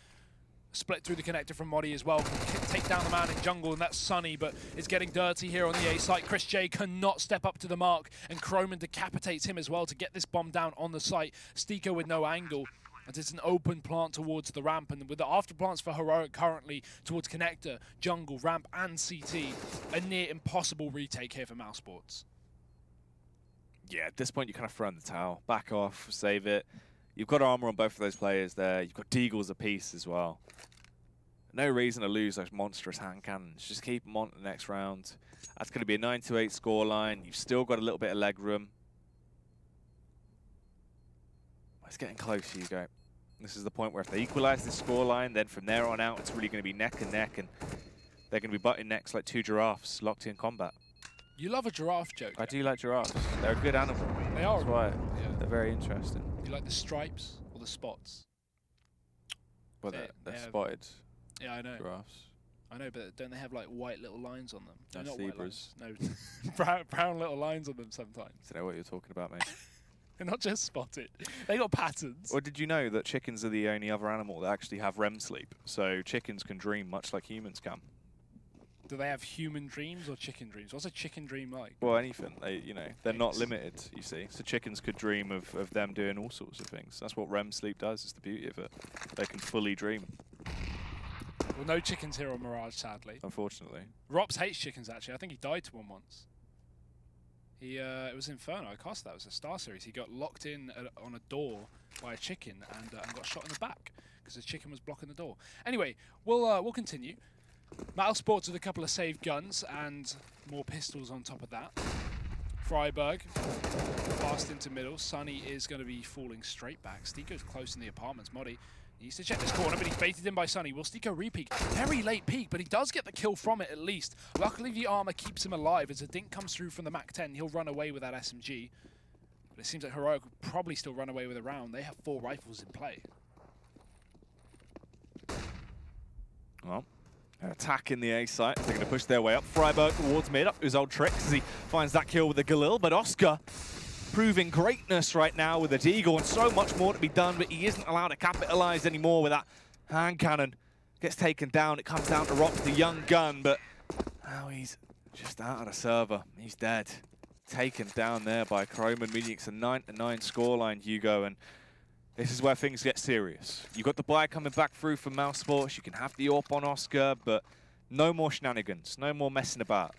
Split through the connector from Modi as well. Can take down the man in jungle, and that's Sunny, but it's getting dirty here on the A site. Chris J cannot step up to the mark, and Croman decapitates him as well to get this bomb down on the site. Stico with no angle, as it's an open plant towards the ramp, and with the after plants for Heroic currently towards connector, jungle, ramp, and CT, a near impossible retake here for mousesports. Yeah, at this point you kind of throw in the towel. Back off, save it. You've got armor on both of those players there. You've got Deagles apiece as well. No reason to lose those monstrous hand cannons. Just keep them on to the next round. That's going to be a 9-8 scoreline. You've still got a little bit of leg room. It's getting close, Hugo. This is the point where if they equalize this scoreline, then from there on out, it's really going to be neck and neck, and they're going to be butting necks like two giraffes locked in combat. You love a giraffe joke. I do like giraffes. They're a good animal. They are. That's why yeah. they're very interesting. Do you like the stripes or the spots? Well, they're spotted. Yeah, I know. Giraffes. I know, but don't they have like white little lines on them? That's not zebras. White lines. No, brown little lines on them sometimes. I don't know what you're talking about, mate. They're not just spotted. They got patterns. Or did you know that chickens are the only other animal that actually have REM sleep? So chickens can dream much like humans can. Do they have human dreams or chicken dreams? What's a chicken dream like? Well, anything. They're not limited, you see. So chickens could dream of them doing all sorts of things. That's what REM sleep does. It's the beauty of it. They can fully dream. Well, no chickens here on Mirage, sadly. Unfortunately. Rops hates chickens, actually. I think he died to one once. It was Inferno. I cast that. It was a Star Series. He got locked in on a door by a chicken and got shot in the back because the chicken was blocking the door. Anyway, we'll continue. mousesports with a couple of saved guns and more pistols on top of that. Freiburg fast into middle. Sunny is going to be falling straight back. Stiko's close in the apartments. Modi needs to check this corner, but he's baited in by Sunny. Will Stiko re-peek? Very late peek, but he does get the kill from it at least. Luckily, the armor keeps him alive. As a dink comes through from the Mac-10, he'll run away with that SMG. But it seems like Heroic would probably still run away with a round. They have 4 rifles in play. Well, they're attacking the A site. They're going to push their way up. Freiburg towards mid, up to his old tricks as he finds that kill with the Galil. But Oscar proving greatness right now with the Deagle, and so much more to be done, but he isn't allowed to capitalize anymore with that hand cannon. Gets taken down. It comes down to Rock, the young gun, but now he's just out of the server. He's dead. Taken down there by Croman, meaning it's a 9-9 scoreline, Hugo, and this is where things get serious. You've got the buy coming back through from mousesports. You can have the AWP on Oscar, but no more shenanigans, no more messing about.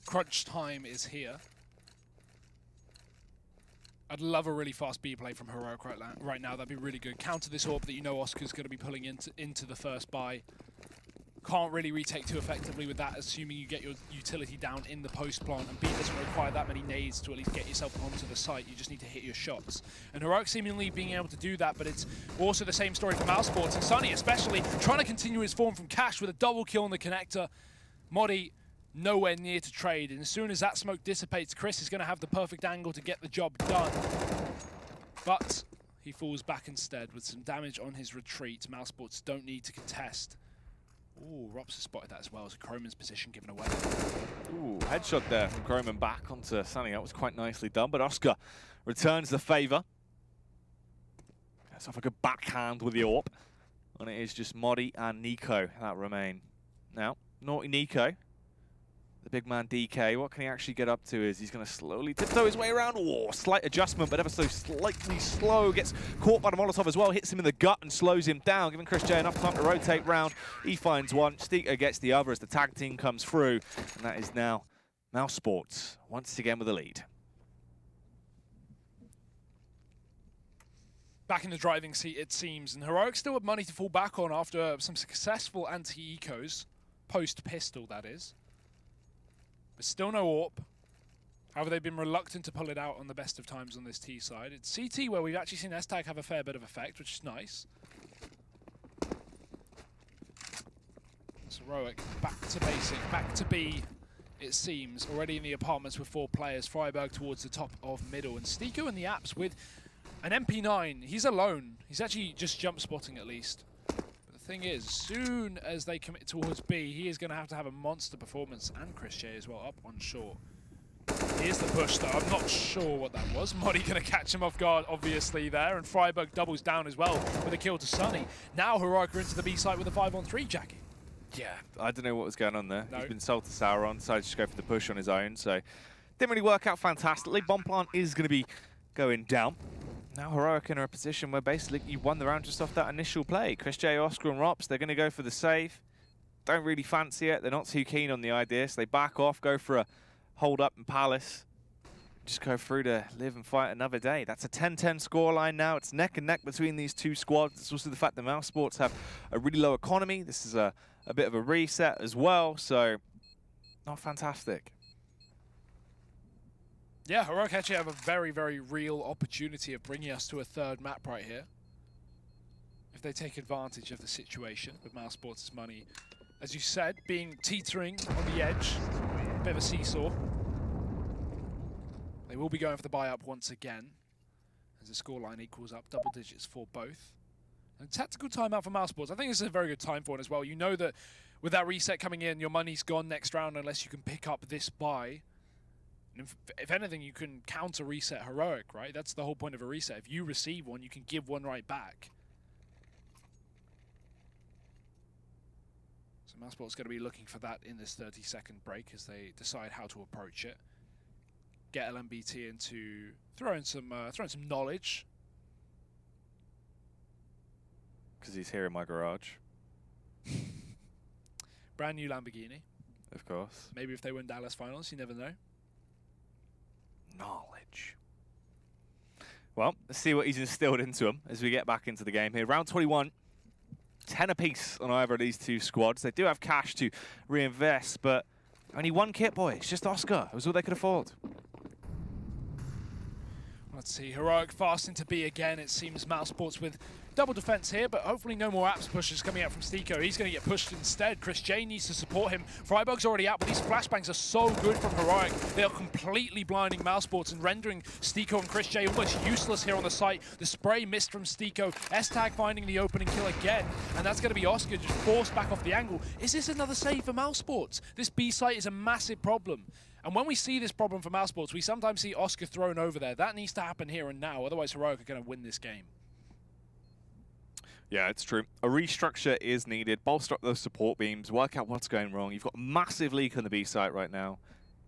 Crunch time is here. I'd love a really fast B play from Heroic right now. That'd be really good. Counter this AWP that you know Oscar's going to be pulling into the first buy. Can't really retake too effectively with that, assuming you get your utility down in the post plant, and B doesn't require that many nades to at least get yourself onto the site. You just need to hit your shots. And Heroic seemingly being able to do that, but it's also the same story for mousesports, and Sunny especially trying to continue his form from Cash with a double kill on the connector. Modi nowhere near to trade, and as soon as that smoke dissipates, Chris is going to have the perfect angle to get the job done. But he falls back instead with some damage on his retreat. mousesports don't need to contest. Ooh, Rops has spotted that as well as Croman's position given away. Ooh, headshot there from Croman back onto Sunny. That was quite nicely done, but Oscar returns the favour. Gets off a good backhand with the AWP. And it is just Modi and Nico that remain. Now, naughty Nico, the big man DK, what can he actually get up to is he's going to slowly tiptoe his way around. Oh, slight adjustment, but ever so slightly slow. Gets caught by the Molotov as well, hits him in the gut and slows him down, giving Chris J enough time to rotate round. He finds one, Stiko gets the other as the tag team comes through. And that is now mousesports once again with the lead. Back in the driving seat, it seems, and Heroic still have money to fall back on after some successful anti-ecos, post-pistol that is. But still no AWP. However, they've been reluctant to pull it out on the best of times on this T side. It's CT where we've actually seen S-Tag have a fair bit of effect, which is nice. It's Heroic back to basic, back to B, it seems. Already in the apartments with 4 players. Freiburg towards the top of middle, and Stiko in the apps with an MP9. He's alone. He's actually just jump spotting at least. Thing is, as soon as they commit towards B, he is going to have a monster performance, and Chris J as well up on short. Here's the push though, I'm not sure what that was. Modi going to catch him off guard obviously there, and Freiburg doubles down as well with a kill to Sunny. Now Heroic are into the B site with a 5-on-3, Jackie. Yeah, I don't know what was going on there. No. He's been sold to Sauron, decided to just go for the push on his own, so didn't really work out fantastically. Bomb plant is going to be going down. Now Heroic in a position where basically you won the round just off that initial play. Chris J, Oscar and Rops, they're going to go for the save. Don't really fancy it. They're not too keen on the idea, so they back off, go for a hold up in Palace. just go through to live and fight another day. That's a 10-10 scoreline now. It's neck and neck between these two squads. It's also the fact that mousesports have a really low economy. This is a bit of a reset as well, so not fantastic. Yeah, Heroic actually have a very, very real opportunity of bringing us to a third map right here. If they take advantage of the situation with mousesports' money, as you said, being teetering on the edge, a bit of a seesaw. They will be going for the buy-up once again, as the scoreline equals up double digits for both. And tactical timeout for mousesports. I think this is a very good time for it as well. You know that with that reset coming in, your money's gone next round unless you can pick up this buy. And if anything, you can counter reset Heroic, right? That's the whole point of a reset. If you receive one, you can give one right back. So mousesports going to be looking for that in this 30-second break as they decide how to approach it. Get LMBT into throwing some knowledge. Because he's here in my garage. Brand new Lamborghini. Of course. Maybe if they win Dallas finals, you never know. Knowledge. Well, let's see what he's instilled into him as we get back into the game here. Round 21, 10 apiece on either of these two squads. They do have cash to reinvest, but only one kit boy. It's just Oscar. It was all they could afford. Let's see, Heroic fast into B again. It seems mousesports with double defense here, but hopefully no more apps pushes coming out from Stiko. He's going to get pushed instead. Chris J needs to support him. Freiburg's already out, but these flashbangs are so good from Heroic. They are completely blinding mousesports and rendering Stiko and Chris J almost useless here on the site. The spray missed from Stiko. S-Tag finding the opening kill again, and that's going to be Oscar just forced back off the angle. Is this another save for mousesports? This B site is a massive problem. And when we see this problem for mousesports, we sometimes see Oscar thrown over there. That needs to happen here and now, otherwise Heroic are going to win this game. Yeah, it's true. A restructure is needed. Bolster up those support beams, work out what's going wrong. You've got a massive leak on the B site right now.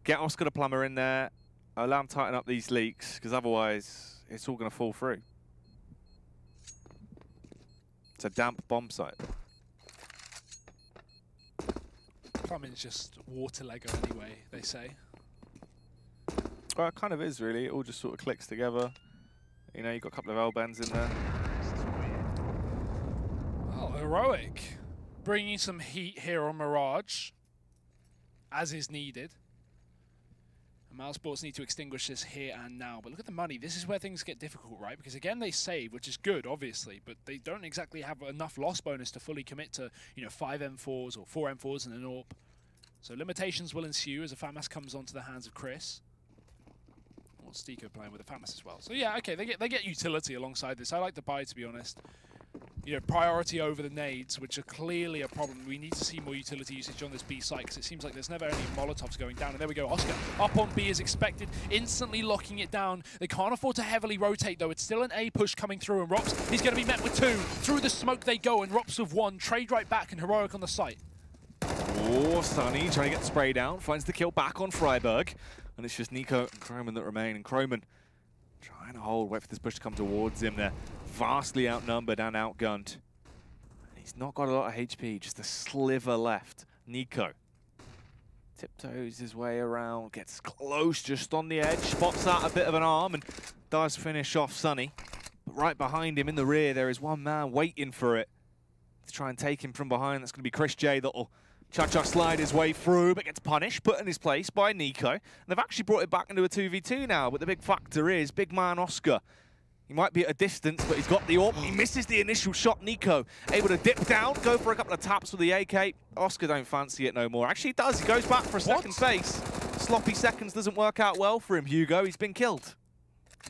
Get Oscar the Plumber in there, allow him to tighten up these leaks, because otherwise it's all going to fall through. It's a damp bomb site. Plumbing's just water Lego anyway, they say. Well, it kind of is, really. It all just sort of clicks together. You know, you've got a couple of L-bends in there. Oh, Heroic. Bringing some heat here on Mirage, as is needed. And mousesports need to extinguish this here and now. But look at the money. This is where things get difficult, right? Because again, they save, which is good, obviously, but they don't exactly have enough loss bonus to fully commit to, you know, 5 M4s or 4 M4s and an AWP. So limitations will ensue as a FAMAS comes onto the hands of Chris. Or Stiko playing with a FAMAS as well. So yeah, okay, they get utility alongside this. I like the buy, to be honest. You know, priority over the nades, which are clearly a problem. We need to see more utility usage on this B site because it seems like there's never any Molotovs going down. And there we go, Oscar up on B as expected, instantly locking it down. They can't afford to heavily rotate though. It's still an A push coming through, and Rops, he's going to be met with 2. Through the smoke they go, and Rops with 1. Trade right back, and Heroic on the site. Oh, Sunny trying to get the spray down, finds the kill back on Freiburg. And it's just Nico and Kroman that remain. And Kroman trying to hold, wait for this push to come towards him. They're vastly outnumbered and outgunned. And he's not got a lot of HP, just a sliver left. Nico tiptoes his way around, gets close just on the edge, spots out a bit of an arm and does finish off Sunny. But right behind him in the rear, there is one man waiting for it to try and take him from behind. That's going to be Chris J that'll Cha-Cha slide his way through, but gets punished, put in his place by Nico. And they've actually brought it back into a 2v2 now, but the big factor is big man Oscar. He might be at a distance, but he's got the AWP. He misses the initial shot. Nico able to dip down, go for a couple of taps with the AK. Oscar don't fancy it no more. Actually, he does. He goes back for a second face. Sloppy seconds doesn't work out well for him, Hugo. He's been killed.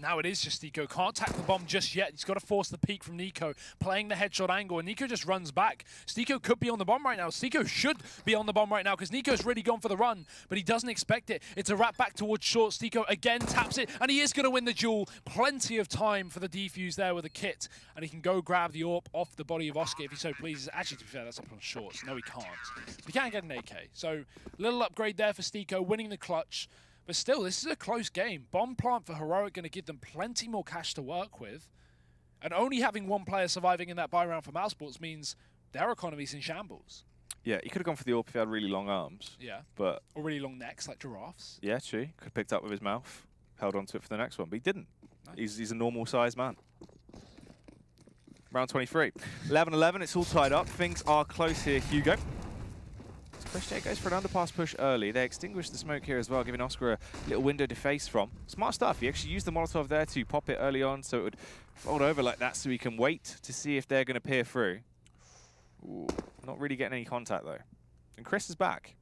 Now it is just Nico. Can't tack the bomb just yet. He's got to force the peek from Nico, playing the headshot angle, and Nico just runs back. Stiko could be on the bomb right now. Stiko should be on the bomb right now because Nico's really gone for the run, but he doesn't expect it. It's a wrap back towards short. Stiko again taps it, and he is going to win the duel. Plenty of time for the defuse there with a kit, and he can go grab the AWP off the body of Oscar if he so pleases. Actually, to be fair, that's up on shorts. No, he can't. But he can get an AK. So, little upgrade there for Stiko, winning the clutch. But still, this is a close game. Bomb plant for Heroic going to give them plenty more cash to work with. And only having one player surviving in that buy round for mousesports means their economy's in shambles. Yeah, he could have gone for the AWP if he had really long arms. Yeah. But or really long necks like giraffes. yeah, true. Could have picked up with his mouth. held on to it for the next one, but he didn't. Nice. He's a normal-sized man. Round 23. 11-11, it's all tied up. Things are close here, Hugo. Chris J goes for an underpass push early. They extinguish the smoke here as well, giving Oscar a little window to face from. Smart stuff. He actually used the Molotov there to pop it early on, so it would fold over like that so he can wait to see if they're going to peer through. Ooh, not really getting any contact, though. And Chris is back.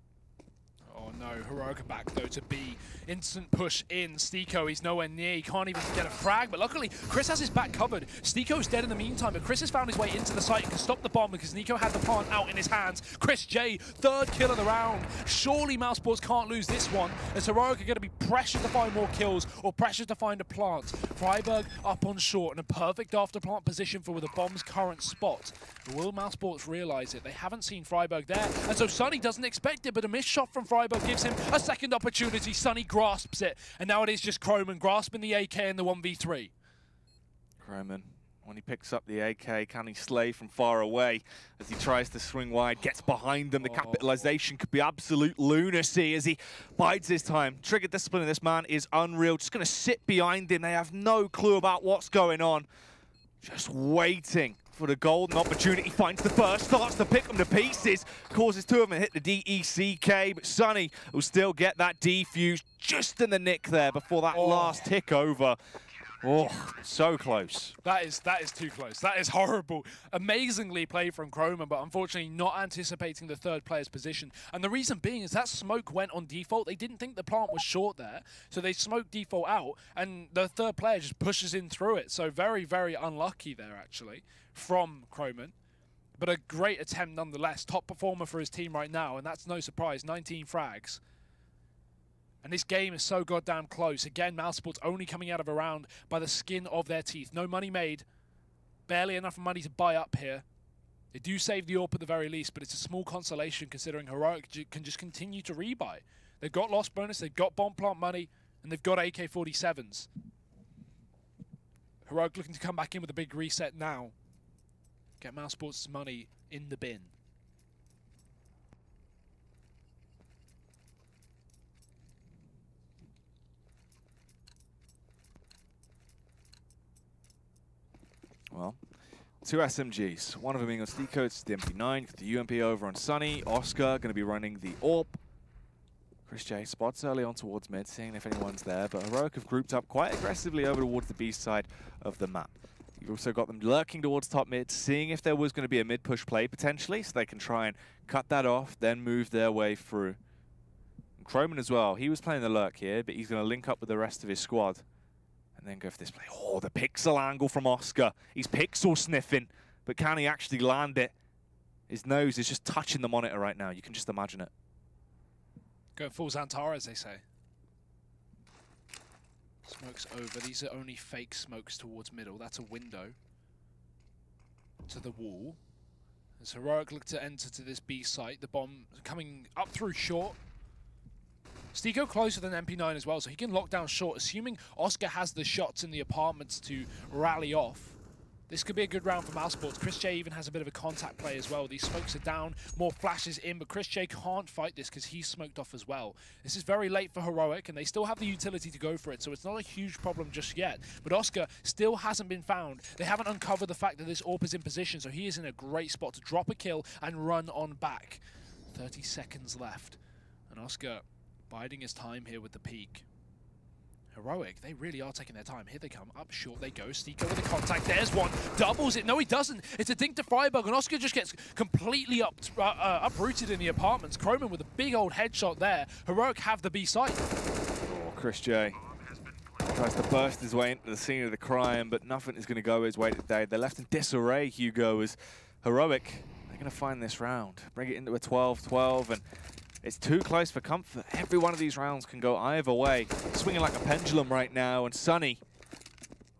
Oh no, Heroic back though to B. Instant push in. Stiko, he's nowhere near. He can't even get a frag, but luckily Chris has his back covered. Stiko's dead in the meantime, but Chris has found his way into the site and can stop the bomb because Nico had the plant out in his hands. Chris J, third kill of the round. Surely mousesports can't lose this one, as Heroic are going to be pressured to find more kills or pressured to find a plant. Freiburg up on short in a perfect after plant position for the bomb's current spot. But will mousesports realize it? They haven't seen Freiburg there, and so Sunny doesn't expect it, but a missed shot from Freiburg gives him a second opportunity. Sunny grasps it, and now it is just Croman grasping the AK in the 1v3. Croman, when he picks up the AK, can he slay from far away as he tries to swing wide, gets behind him. The capitalization could be absolute lunacy as he bides his time. Trigger discipline of this man is unreal. Just going to sit behind him. They have no clue about what's going on. Just waiting for the golden opportunity. Finds the first, starts to pick them to pieces, causes two of them to hit the DECK, but Sunny will still get that defuse just in the nick there before that last tick over. Oh, so close. That is too close. That is horrible. Amazingly played from Croman, but unfortunately not anticipating the third player's position. And the reason being is that smoke went on default. They didn't think the plant was short there, so they smoked default out, and the third player just pushes in through it. So very, very unlucky there, actually, from Croman. But a great attempt nonetheless. Top performer for his team right now, and that's no surprise. 19 frags. And this game is so goddamn close. Again, mousesports only coming out of a round by the skin of their teeth. No money made. Barely enough money to buy up here. They do save the AWP at the very least, but it's a small consolation considering Heroic can just continue to rebuy. They've got loss bonus, they've got bomb plant money, and they've got AK-47s. Heroic looking to come back in with a big reset now. Get mousesports' money in the bin. Well, two SMGs. One of them being on Stiko, it's the MP9, the UMP over on Sunny. Oscar going to be running the AWP. Chris J spots early on towards mid, seeing if anyone's there, but Heroic have grouped up quite aggressively over towards the B side of the map. You've also got them lurking towards top mid, seeing if there was going to be a mid-push play potentially, so they can try and cut that off, then move their way through. And Croman as well, he was playing the lurk here, but he's going to link up with the rest of his squad. And then go for this play. Oh, the pixel angle from Oscar. He's pixel sniffing, but can he actually land it? His nose is just touching the monitor right now. You can just imagine it. Go full Xantara, as they say. Smokes over. These are only fake smokes towards middle. That's a window to the wall. As Heroic look to enter to this B site, the bomb coming up through short. Stiko closer than MP9 as well, so he can lock down short, assuming Oscar has the shots in the apartments to rally off. This could be a good round for mousesports. Chris J even has a bit of a contact play as well. These smokes are down, more flashes in, but Chris J can't fight this because he's smoked off as well. This is very late for Heroic, and they still have the utility to go for it, so it's not a huge problem just yet. But Oscar still hasn't been found. They haven't uncovered the fact that this AWP is in position, so he is in a great spot to drop a kill and run on back. 30 seconds left, and Oscar biding his time here with the peak. Heroic, they really are taking their time. Here they come, up short they go. Stiko with the contact, there's one, doubles it. No, he doesn't. It's a dink to Freiburg, and Oscar just gets completely uprooted in the apartments. Croman with a big old headshot there. Heroic have the B site. Oh, Chris J tries to burst his way into the scene of the crime, but nothing is going to go his way today. They're left in disarray, Hugo, as Heroic, they're going to find this round. Bring it into a 12-12, and it's too close for comfort. Every one of these rounds can go either way. Swinging like a pendulum right now, and Sunny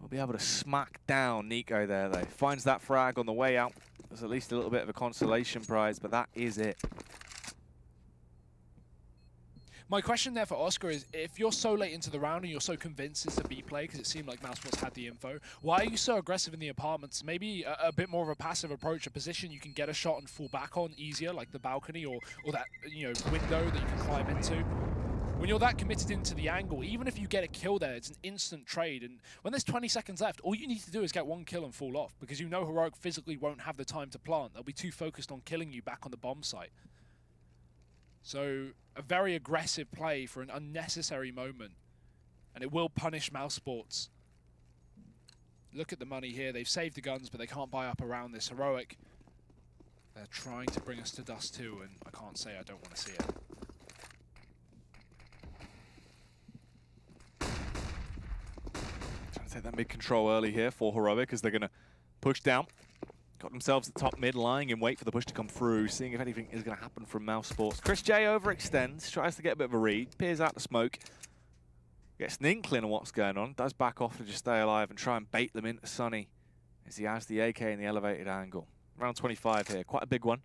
will be able to smack down Nico there, though. Finds that frag on the way out. There's at least a little bit of a consolation prize, but that is it. My question there for Oscar is, if you're so late into the round and you're so convinced it's a B play because it seemed like mousesports had the info, why are you so aggressive in the apartments? Maybe a bit more of a passive approach, a position you can get a shot and fall back on easier, like the balcony or that window that you can climb into. When you're that committed into the angle, even if you get a kill there, it's an instant trade. And when there's 20 seconds left, all you need to do is get one kill and fall off, because you know Heroic physically won't have the time to plant. They'll be too focused on killing you back on the bomb site. So a very aggressive play for an unnecessary moment, and it will punish mousesports. Look at the money here. They've saved the guns, but they can't buy up around this. Heroic, they're trying to bring us to dust too, and I can't say I don't want to see it. Trying to take that mid control early here for Heroic as they're going to push down. Got themselves at the top mid, lying in wait for the push to come through, seeing if anything is going to happen from mousesports. Chris J overextends, tries to get a bit of a read, peers out the smoke, gets an inkling of what's going on, does back off to just stay alive and try and bait them into Sunny as he has the AK in the elevated angle. Round 25 here, quite a big one.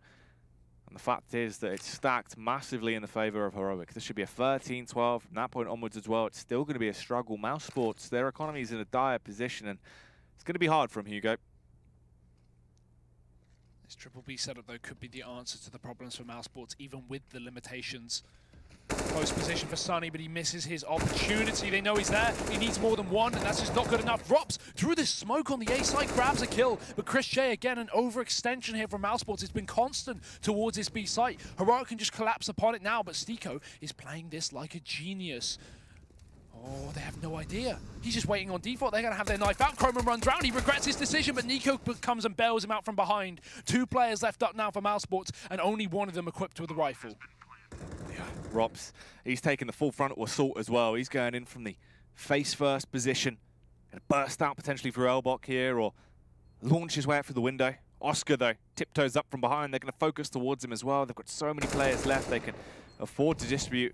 And the fact is that it's stacked massively in the favor of Heroic. This should be a 13-12 from that point onwards as well. It's still going to be a struggle. mousesports, their economy is in a dire position, and it's going to be hard for him, Hugo. This triple B setup, though, could be the answer to the problems for mousesports, even with the limitations. Close position for Sunny, but he misses his opportunity. They know he's there. He needs more than one, and that's just not good enough. Rops through the smoke on the A side, grabs a kill. But Chris J, again, an overextension here from mousesports. It's been constant towards this B site. Heroic can just collapse upon it now, but Stiko is playing this like a genius. Oh, they have no idea. He's just waiting on default. They're going to have their knife out. Chroman runs round. He regrets his decision, but Nico comes and bails him out from behind. 2 players left up now for mousesports, and only one of them equipped with a rifle. Yeah, Rops, he's taking the full frontal assault as well. He's going in from the face-first position. Going to burst out potentially through Elbok here, or launch his way out through the window. Oscar, though, tiptoes up from behind. They're going to focus towards him as well. They've got so many players left they can afford to distribute.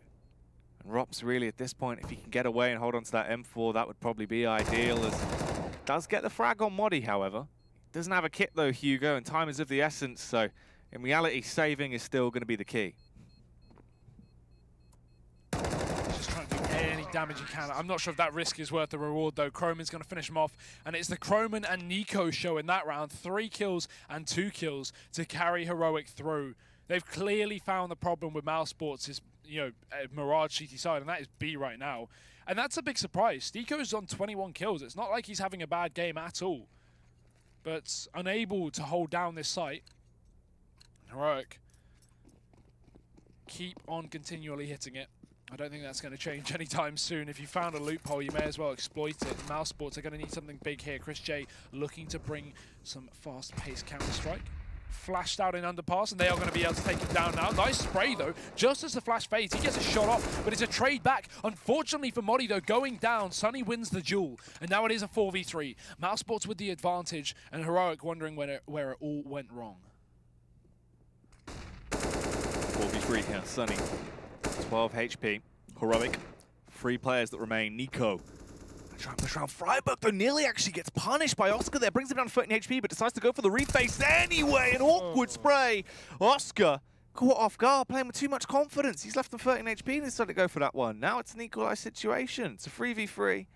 And Rops, really, at this point, if he can get away and hold on to that M4, that would probably be ideal. As does get the frag on Modi, however. Doesn't have a kit, though, Hugo, and time is of the essence. So, in reality, saving is still going to be the key. Just trying to do any damage he can. I'm not sure if that risk is worth the reward, though. Chroman's going to finish him off. And it's the Chroman and Nico show in that round. 3 kills and 2 kills to carry Heroic through. They've clearly found the problem with mousesports is, you know, Mirage CT side, and that is B right now. And that's a big surprise. Stiko's on 21 kills. It's not like he's having a bad game at all. But unable to hold down this site. Heroic keep on continually hitting it. I don't think that's going to change anytime soon. If you found a loophole, you may as well exploit it. mousesports are going to need something big here. Chris J looking to bring some fast-paced counter-strike. Flashed out in underpass, and they are going to be able to take him down now. Nice spray, though. Just as the flash fades, he gets a shot off, but it's a trade back. Unfortunately for Modi, though, going down, Sunny wins the duel, and now it is a 4v3. mousesports with the advantage, and Heroic wondering where it all went wrong. 4v3 here, Sunny. 12 HP. Heroic. 3 players that remain. Nico. Try and push around Freiburg, though nearly actually gets punished by Oscar there. Brings him down to 13 HP, but decides to go for the reface anyway. An awkward spray. Oscar caught off guard, playing with too much confidence. He's left on 13 HP and decided to go for that one. Now it's an equalized situation. It's a 3v3.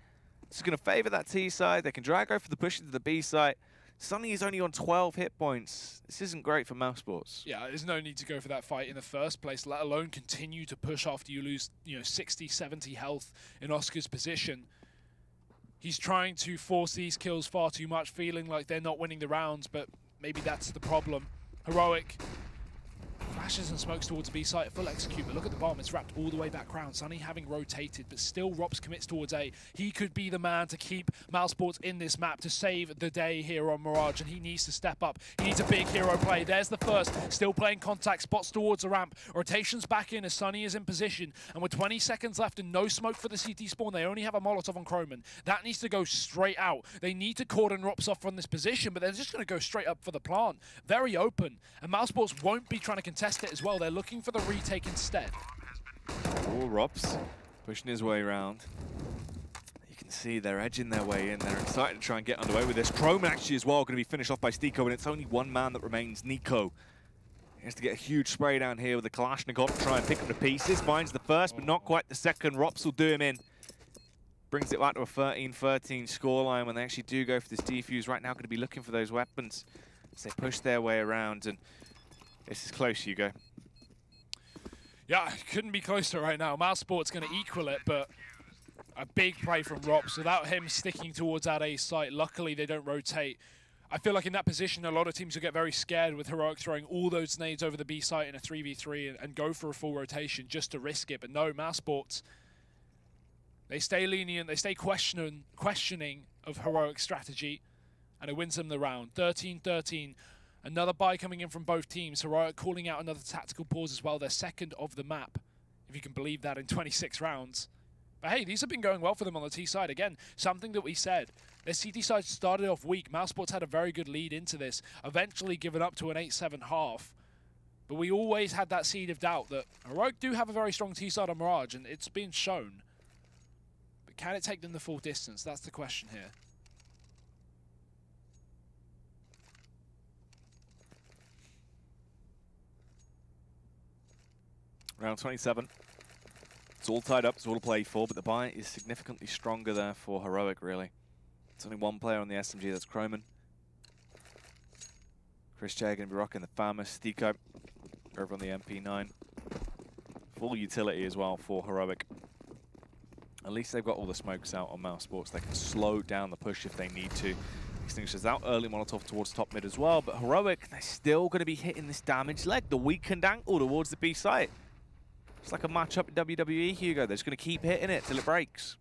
This is going to favor that T side. They can drag over the push into the B side. Sunny is only on 12 hit points. This isn't great for mousesports. Yeah, there's no need to go for that fight in the first place, let alone continue to push after you lose, 60, 70 health in Oscar's position. He's trying to force these kills far too much, feeling like they're not winning the rounds, but maybe that's the problem. Heroic flashes and smokes towards B site, full execute, but look at the bomb, it's wrapped all the way back round. Sunny having rotated, but still Rops commits towards A. He could be the man to keep mousesports in this map, to save the day here on Mirage, and he needs to step up. He needs a big hero play. There's the first, still playing contact, spots towards the ramp. Rotations back in as Sunny is in position, and with 20 seconds left and no smoke for the CT spawn, they only have a Molotov on Chroman. That needs to go straight out. They need to cordon Rops off from this position, but they're just going to go straight up for the plant. Very open, and mousesports won't be trying to contest it as well. They're looking for the retake instead. Oh, Rops pushing his way around. You can see they're edging their way in. They're excited to try and get underway with this. Chroman actually as well going to be finished off by Stiko, and it's only one man that remains, Nico. He has to get a huge spray down here with the Kalashnikov to try and pick him to pieces. Finds the first, but not quite the second. Rops will do him in. Brings it back to a 13-13 scoreline when they actually do go for this defuse. Right now going to be looking for those weapons as they push their way around, and this is close, Hugo. Yeah, couldn't be closer right now. mousesports going to equal it, but a big play from Rops without him sticking towards that A site. Luckily, they don't rotate. I feel like in that position, a lot of teams will get very scared with Heroic throwing all those nades over the B site in a 3v3 and go for a full rotation just to risk it. But no, mousesports, they stay lenient, they stay questioning of Heroic strategy, and it wins them the round. 13-13. Another buy coming in from both teams. Heroic calling out another tactical pause as well. They're second of the map, if you can believe that, in 26 rounds. But hey, these have been going well for them on the T side. Again, something that we said. Their CT side started off weak. mousesports had a very good lead into this, eventually given up to an 8-7 half. But we always had that seed of doubt that Heroic do have a very strong T side on Mirage, and it's been shown. But can it take them the full distance? That's the question here. Round 27. It's all tied up, it's all to play for, but the buy is significantly stronger there for Heroic, really. It's only one player on the SMG, that's Croman. Chris J going to be rocking the Famous. Stico over on the MP9. Full utility as well for Heroic. At least they've got all the smokes out on mousesports. They can slow down the push if they need to. Extinguishers out early, Molotov towards top mid as well, but Heroic, they're still going to be hitting this damaged leg, the weakened ankle towards the B site. It's like a matchup in WWE, Hugo. They're just going to keep hitting it till it breaks.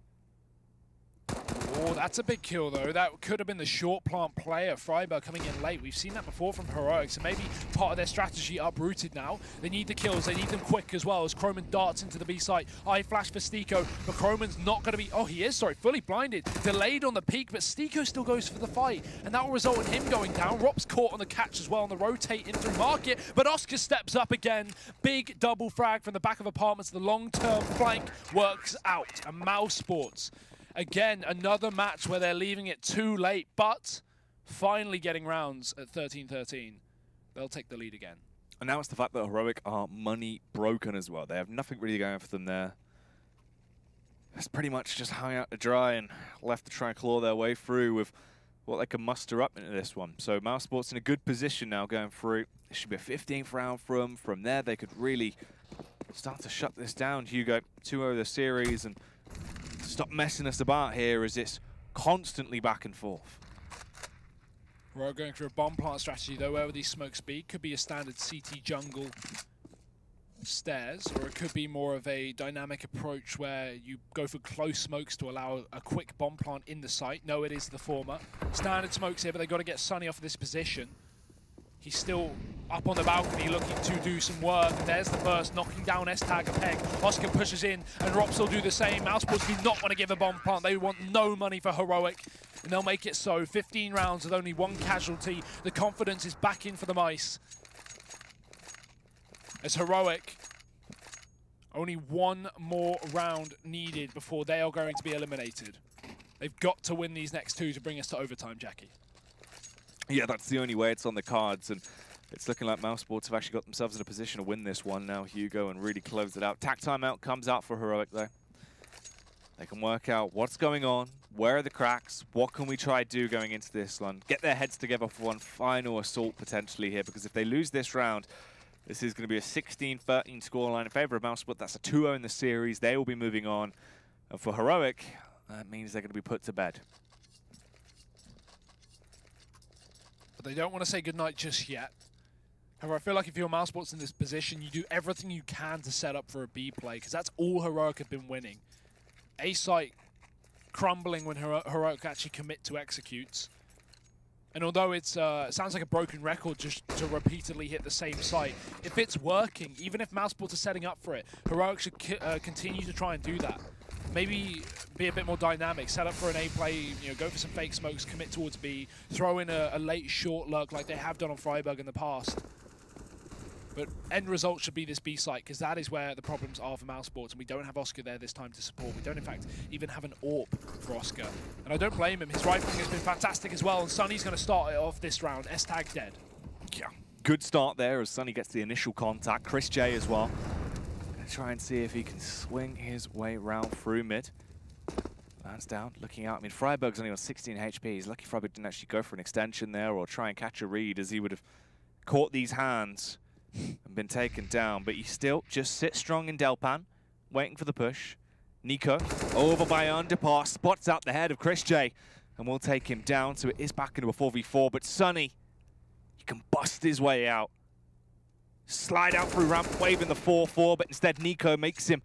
Oh, that's a big kill, though. That could have been the short plant player, Freiberg, coming in late. We've seen that before from Heroic, so maybe part of their strategy uprooted now. They need the kills. They need them quick as well as Croman darts into the B site. Eye flash for Stico, but Croman's not going to be... Oh, he is, sorry, fully blinded. Delayed on the peak, but Stico still goes for the fight, and that will result in him going down. Rop's caught on the catch as well on the rotate in through market, but Oscar steps up again. Big double frag from the back of apartments. The long-term flank works out, and mousesports. Again, another match where they're leaving it too late, but finally getting rounds at 13-13. They'll take the lead again. And now it's the fact that Heroic are money broken as well. They have nothing really going for them there. It's pretty much just hung out to dry and left to try and claw their way through with what they can muster up into this one. So mousesports in a good position now going through. It should be a 15th round for them. From there, they could really start to shut this down. Hugo, 2-0 the series, and stop messing us about here as it's constantly back and forth. We're going through a bomb plant strategy, though, wherever these smokes be. Could be a standard CT jungle stairs, or it could be more of a dynamic approach where you go for close smokes to allow a quick bomb plant in the site. No, it is the former. Standard smokes here, but they've got to get Sunny off of this position. He's still up on the balcony looking to do some work. There's the burst, knocking down S-Tag a peg. Oscar pushes in, and Rops will do the same. mousesports do not want to give a bomb plant. They want no money for Heroic, and they'll make it so. 15 rounds with only one casualty. The confidence is back in for the mice. As Heroic, only one more round needed before they are going to be eliminated. They've got to win these next two to bring us to overtime, Jackie. Yeah, that's the only way. It's on the cards, and it's looking like mousesports have actually got themselves in a position to win this one now, Hugo, and really close it out. Tac timeout comes out for Heroic, though. They can work out what's going on, where are the cracks, what can we try to do going into this one, get their heads together for one final assault potentially here, because if they lose this round, this is going to be a 16-13 scoreline in favor of mousesports. That's a 2-0 in the series. They will be moving on. And for Heroic, that means they're going to be put to bed. They don't want to say goodnight just yet. However, I feel like if you're mousesports in this position, you do everything you can to set up for a B play, because that's all Heroic have been winning. A site crumbling when Heroic actually commit to executes. And although it sounds like a broken record just to repeatedly hit the same site, if it's working, even if mousesports are setting up for it, Heroic should continue to try and do that. Maybe be a bit more dynamic, set up for an A play, you know, go for some fake smokes, commit towards B, throw in a late short lurk like they have done on Freiberg in the past. But end result should be this B site, because that is where the problems are for mousesports, and we don't have Oscar there this time to support. We don't, in fact, even have an AWP for Oscar. And I don't blame him. His rifling has been fantastic as well, and Sunny's going to start it off this round. S-Tag dead. Yeah, good start there as Sunny gets the initial contact. Chris J as well. Try and see if he can swing his way round through mid. Lands down, looking out. I mean, Freiberg's only on 16 HP. He's lucky Freiberg didn't actually go for an extension there or try and catch a read, as he would have caught these hands and been taken down, but you still just sit strong in Delpan, waiting for the push. Nico over by underpass, spots out the head of Chris J, and will take him down, so it is back into a 4v4, but Sunny, he can bust his way out. Slide out through ramp, waving the 4-4, but instead Nico makes him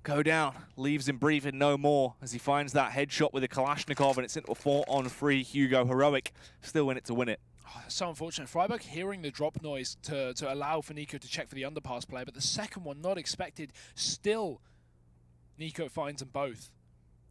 go down, leaves him breathing no more as he finds that headshot with a Kalashnikov, and it's into a 4-on-3. Hugo Heroic still in it to win it. Oh, that's so unfortunate. Freiburg hearing the drop noise to allow for Nico to check for the underpass player, but the second one not expected. Still, Nico finds them both.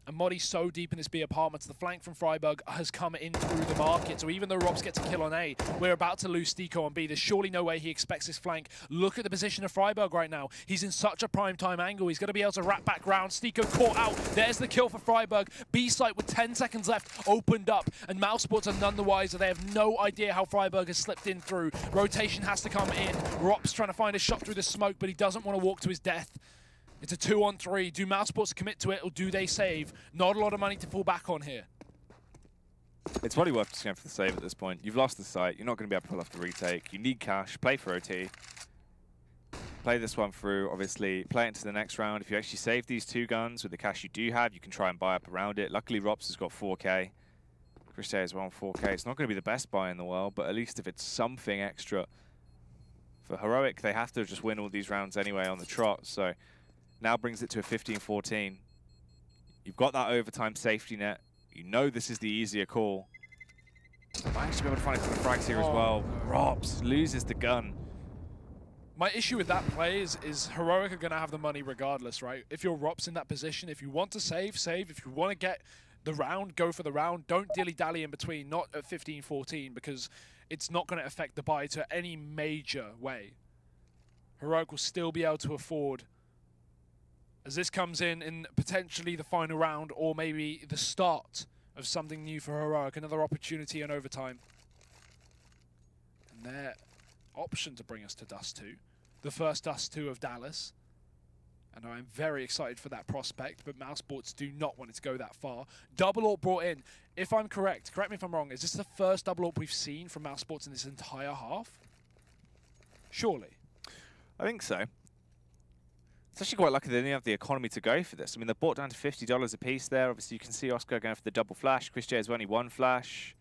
And Modi's so deep in this B apartments, the flank from Freiburg has come in through the market. So even though Robs gets a kill on A, we're about to lose Stiko on B. There's surely no way he expects this flank. Look at the position of Freiburg right now. He's in such a prime time angle. He's going to be able to wrap back round. Stiko caught out. There's the kill for Freiburg. B site with 10 seconds left opened up. And mousesports are none the wiser. They have no idea how Freiburg has slipped in through. Rotation has to come in. Rob's trying to find a shot through the smoke, but he doesn't want to walk to his death. It's a 2-on-3. Do mousesports commit to it, or do they save? Not a lot of money to fall back on here. It's probably worth just going for the save at this point. You've lost the site. You're not going to be able to pull off the retake. You need cash. Play for OT. Play this one through. Obviously, play it into the next round. If you actually save these 2 guns with the cash you do have, you can try and buy up around it. Luckily, Rops has got 4K. Chris J as well on 4K. It's not going to be the best buy in the world, but at least if it's something extra for Heroic, they have to just win all these rounds anyway on the trot. So now brings it to a 15-14. You've got that overtime safety net. You know this is the easier call. Might actually be able to find a couple of frags here as well. Robs loses the gun. My issue with that play is Heroic are going to have the money regardless, right? If you're Rops in that position, if you want to save, save. If you want to get the round, go for the round. Don't dilly-dally in between, not at 15-14, because it's not going to affect the buy to any major way. Heroic will still be able to afford, as this comes in potentially the final round, or maybe the start of something new for Heroic, another opportunity in overtime. And their option to bring us to Dust 2, the first Dust 2 of Dallas. And I'm very excited for that prospect, but mousesports do not want it to go that far. Double AWP brought in. If I'm correct me if I'm wrong, is this the first double AWP we've seen from mousesports in this entire half? Surely. I think so. It's actually quite lucky they didn't have the economy to go for this. I mean, they bought down to $50 a piece there. Obviously, you can see Oscar going for the double flash. Chris J has only 1 flash.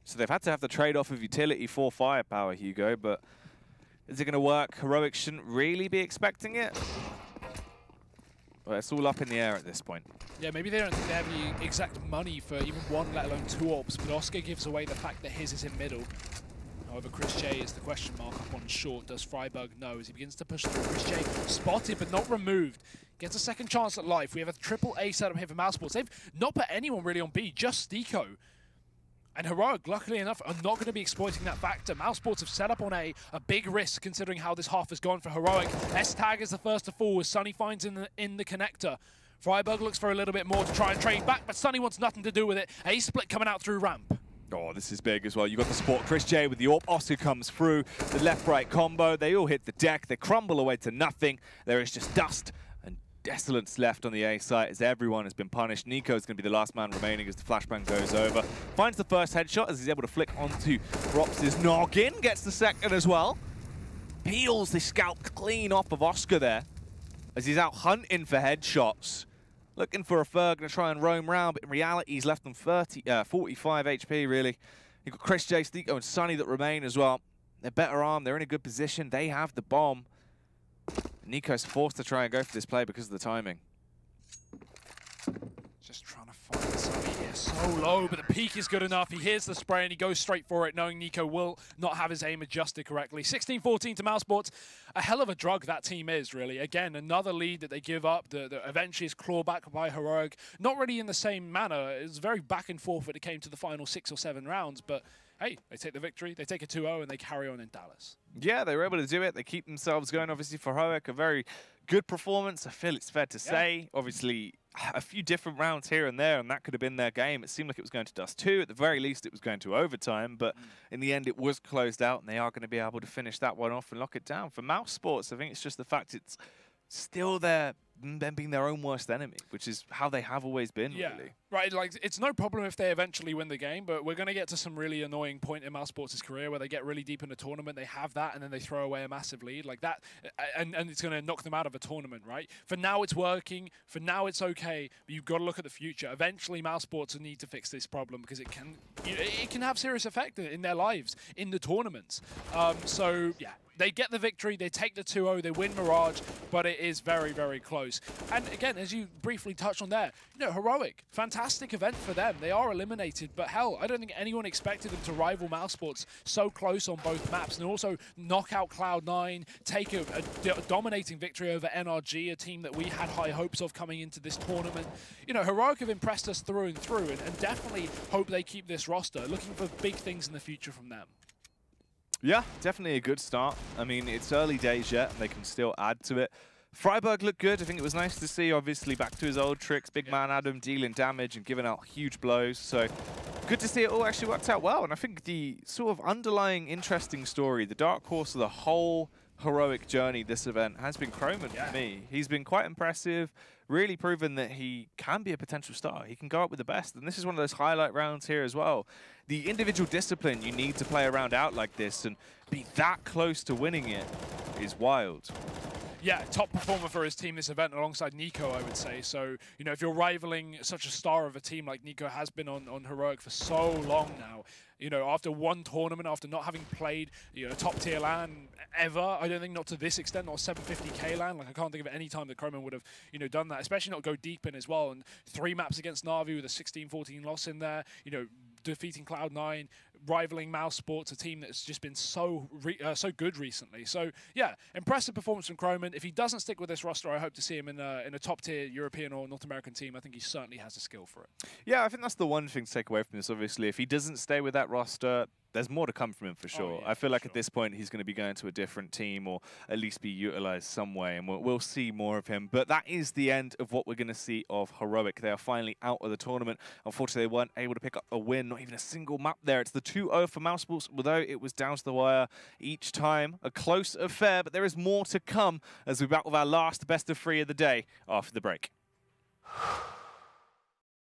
So they've had to have the trade-off of utility for firepower, Hugo, but is it going to work? Heroic shouldn't really be expecting it. But it's all up in the air at this point. Yeah, maybe they don't think they have the exact money for even 1, let alone 2 AWPs, but Oscar gives away the fact that his is in middle. However, Chris J is the question mark up on short. Does Freiburg know as he begins to push through? Chris J spotted but not removed. Gets a second chance at life. We have a triple A setup here for mousesports. They've not put anyone really on B, just Stiko. And Heroic, luckily enough, are not going to be exploiting that factor. mousesports have set up on A big risk considering how this half has gone for Heroic. S-Tag is the first to fall as Sunny finds in the connector. Freiburg looks for a little bit more to try and trade back, but Sunny wants nothing to do with it. A split coming out through ramp. Oh, this is big as well. You've got the support. Chris J with the AWP. Oscar comes through. The left-right combo. They all hit the deck. They crumble away to nothing. There is just dust and desolence left on the A site as everyone has been punished. Nico is going to be the last man remaining as the flashbang goes over. Finds the first headshot as he's able to flick onto Rops' noggin. Gets the second as well. Peels the scalp clean off of Oscar there as he's out hunting for headshots. Looking for a Ferg, going to try and roam round, but in reality he's left them 45 HP really. You've got Chris J, Stiko and Sunny that remain as well. They're better armed, they're in a good position, they have the bomb. Nico's forced to try and go for this play because of the timing. Just trying to find Sunny here, so low, but the peak is good enough. He hears the spray and he goes straight for it, knowing Nico will not have his aim adjusted correctly. 16-14 to mousesports. A hell of a drug that team is, really. Again, another lead that they give up that eventually is clawed back by Heroic. Not really in the same manner. It was very back and forth when it came to the final 6 or 7 rounds, but hey, they take the victory, they take a 2-0, and they carry on in Dallas. Yeah, they were able to do it. They keep themselves going, obviously, for Heroic. A very good performance, I feel it's fair to say. Obviously, a few different rounds here and there, and that could have been their game. It seemed like it was going to Dust 2. At the very least, it was going to overtime, but in the end, it was closed out, and they are going to be able to finish that one off and lock it down. For mousesports, I think it's just the fact it's still them being their own worst enemy, which is how they have always been, really. Right, like, it's no problem if they eventually win the game, but we're going to get to some really annoying point in mousesports' career where they get really deep in a tournament, they have that, and then they throw away a massive lead like that, and it's going to knock them out of a tournament, right? For now, it's working. For now, it's okay, but you've got to look at the future. Eventually, mousesports need to fix this problem because it can have serious effect in their lives, in the tournaments. So, yeah. They get the victory, they take the 2-0, they win Mirage, but it is very, very close. And again, as you briefly touched on there, you know, Heroic, fantastic event for them. They are eliminated, but hell, I don't think anyone expected them to rival mousesports so close on both maps, and also knock out Cloud9, take a dominating victory over NRG, a team that we had high hopes of coming into this tournament. You know, Heroic have impressed us through and through, and definitely hope they keep this roster, looking for big things in the future from them. Yeah, definitely a good start. I mean, it's early days yet, and they can still add to it. Freiburg looked good. I think it was nice to see, obviously, back to his old tricks. Big man Adam dealing damage and giving out huge blows. So good to see it all actually worked out well. And I think the sort of underlying interesting story, the dark horse of the whole Heroic journey this event has been Croman for me. He's been quite impressive, really proven that he can be a potential star. He can go up with the best, and this is one of those highlight rounds here as well. The individual discipline you need to play a round out like this and be that close to winning it is wild. Yeah, top performer for his team this event alongside Nico, I would say. So, you know, if you're rivaling such a star of a team like Nico has been on Heroic for so long now, you know, after one tournament, after not having played, you know, top tier LAN ever, I don't think not to this extent, not 750k LAN. Like, I can't think of any time that Croman would have, you know, done that, especially not go deep in as well. And 3 maps against Na'Vi with a 16-14 loss in there, you know, defeating Cloud9, rivaling mousesports, a team that's just been so good recently. So yeah, impressive performance from Croman. If he doesn't stick with this roster, I hope to see him in a top tier European or North American team. I think he certainly has the skill for it. Yeah, I think that's the one thing to take away from this. Obviously, if he doesn't stay with that roster, there's more to come from him for sure. I feel like at this point he's going to be going to a different team or at least be utilized some way, and we'll see more of him. But that is the end of what we're going to see of Heroic. They are finally out of the tournament. Unfortunately, they weren't able to pick up a win, not even a single map there. It's the 2-0 for mousesports, although it was down to the wire each time. A close affair, but there is more to come as we battle with our last best of 3 of the day after the break.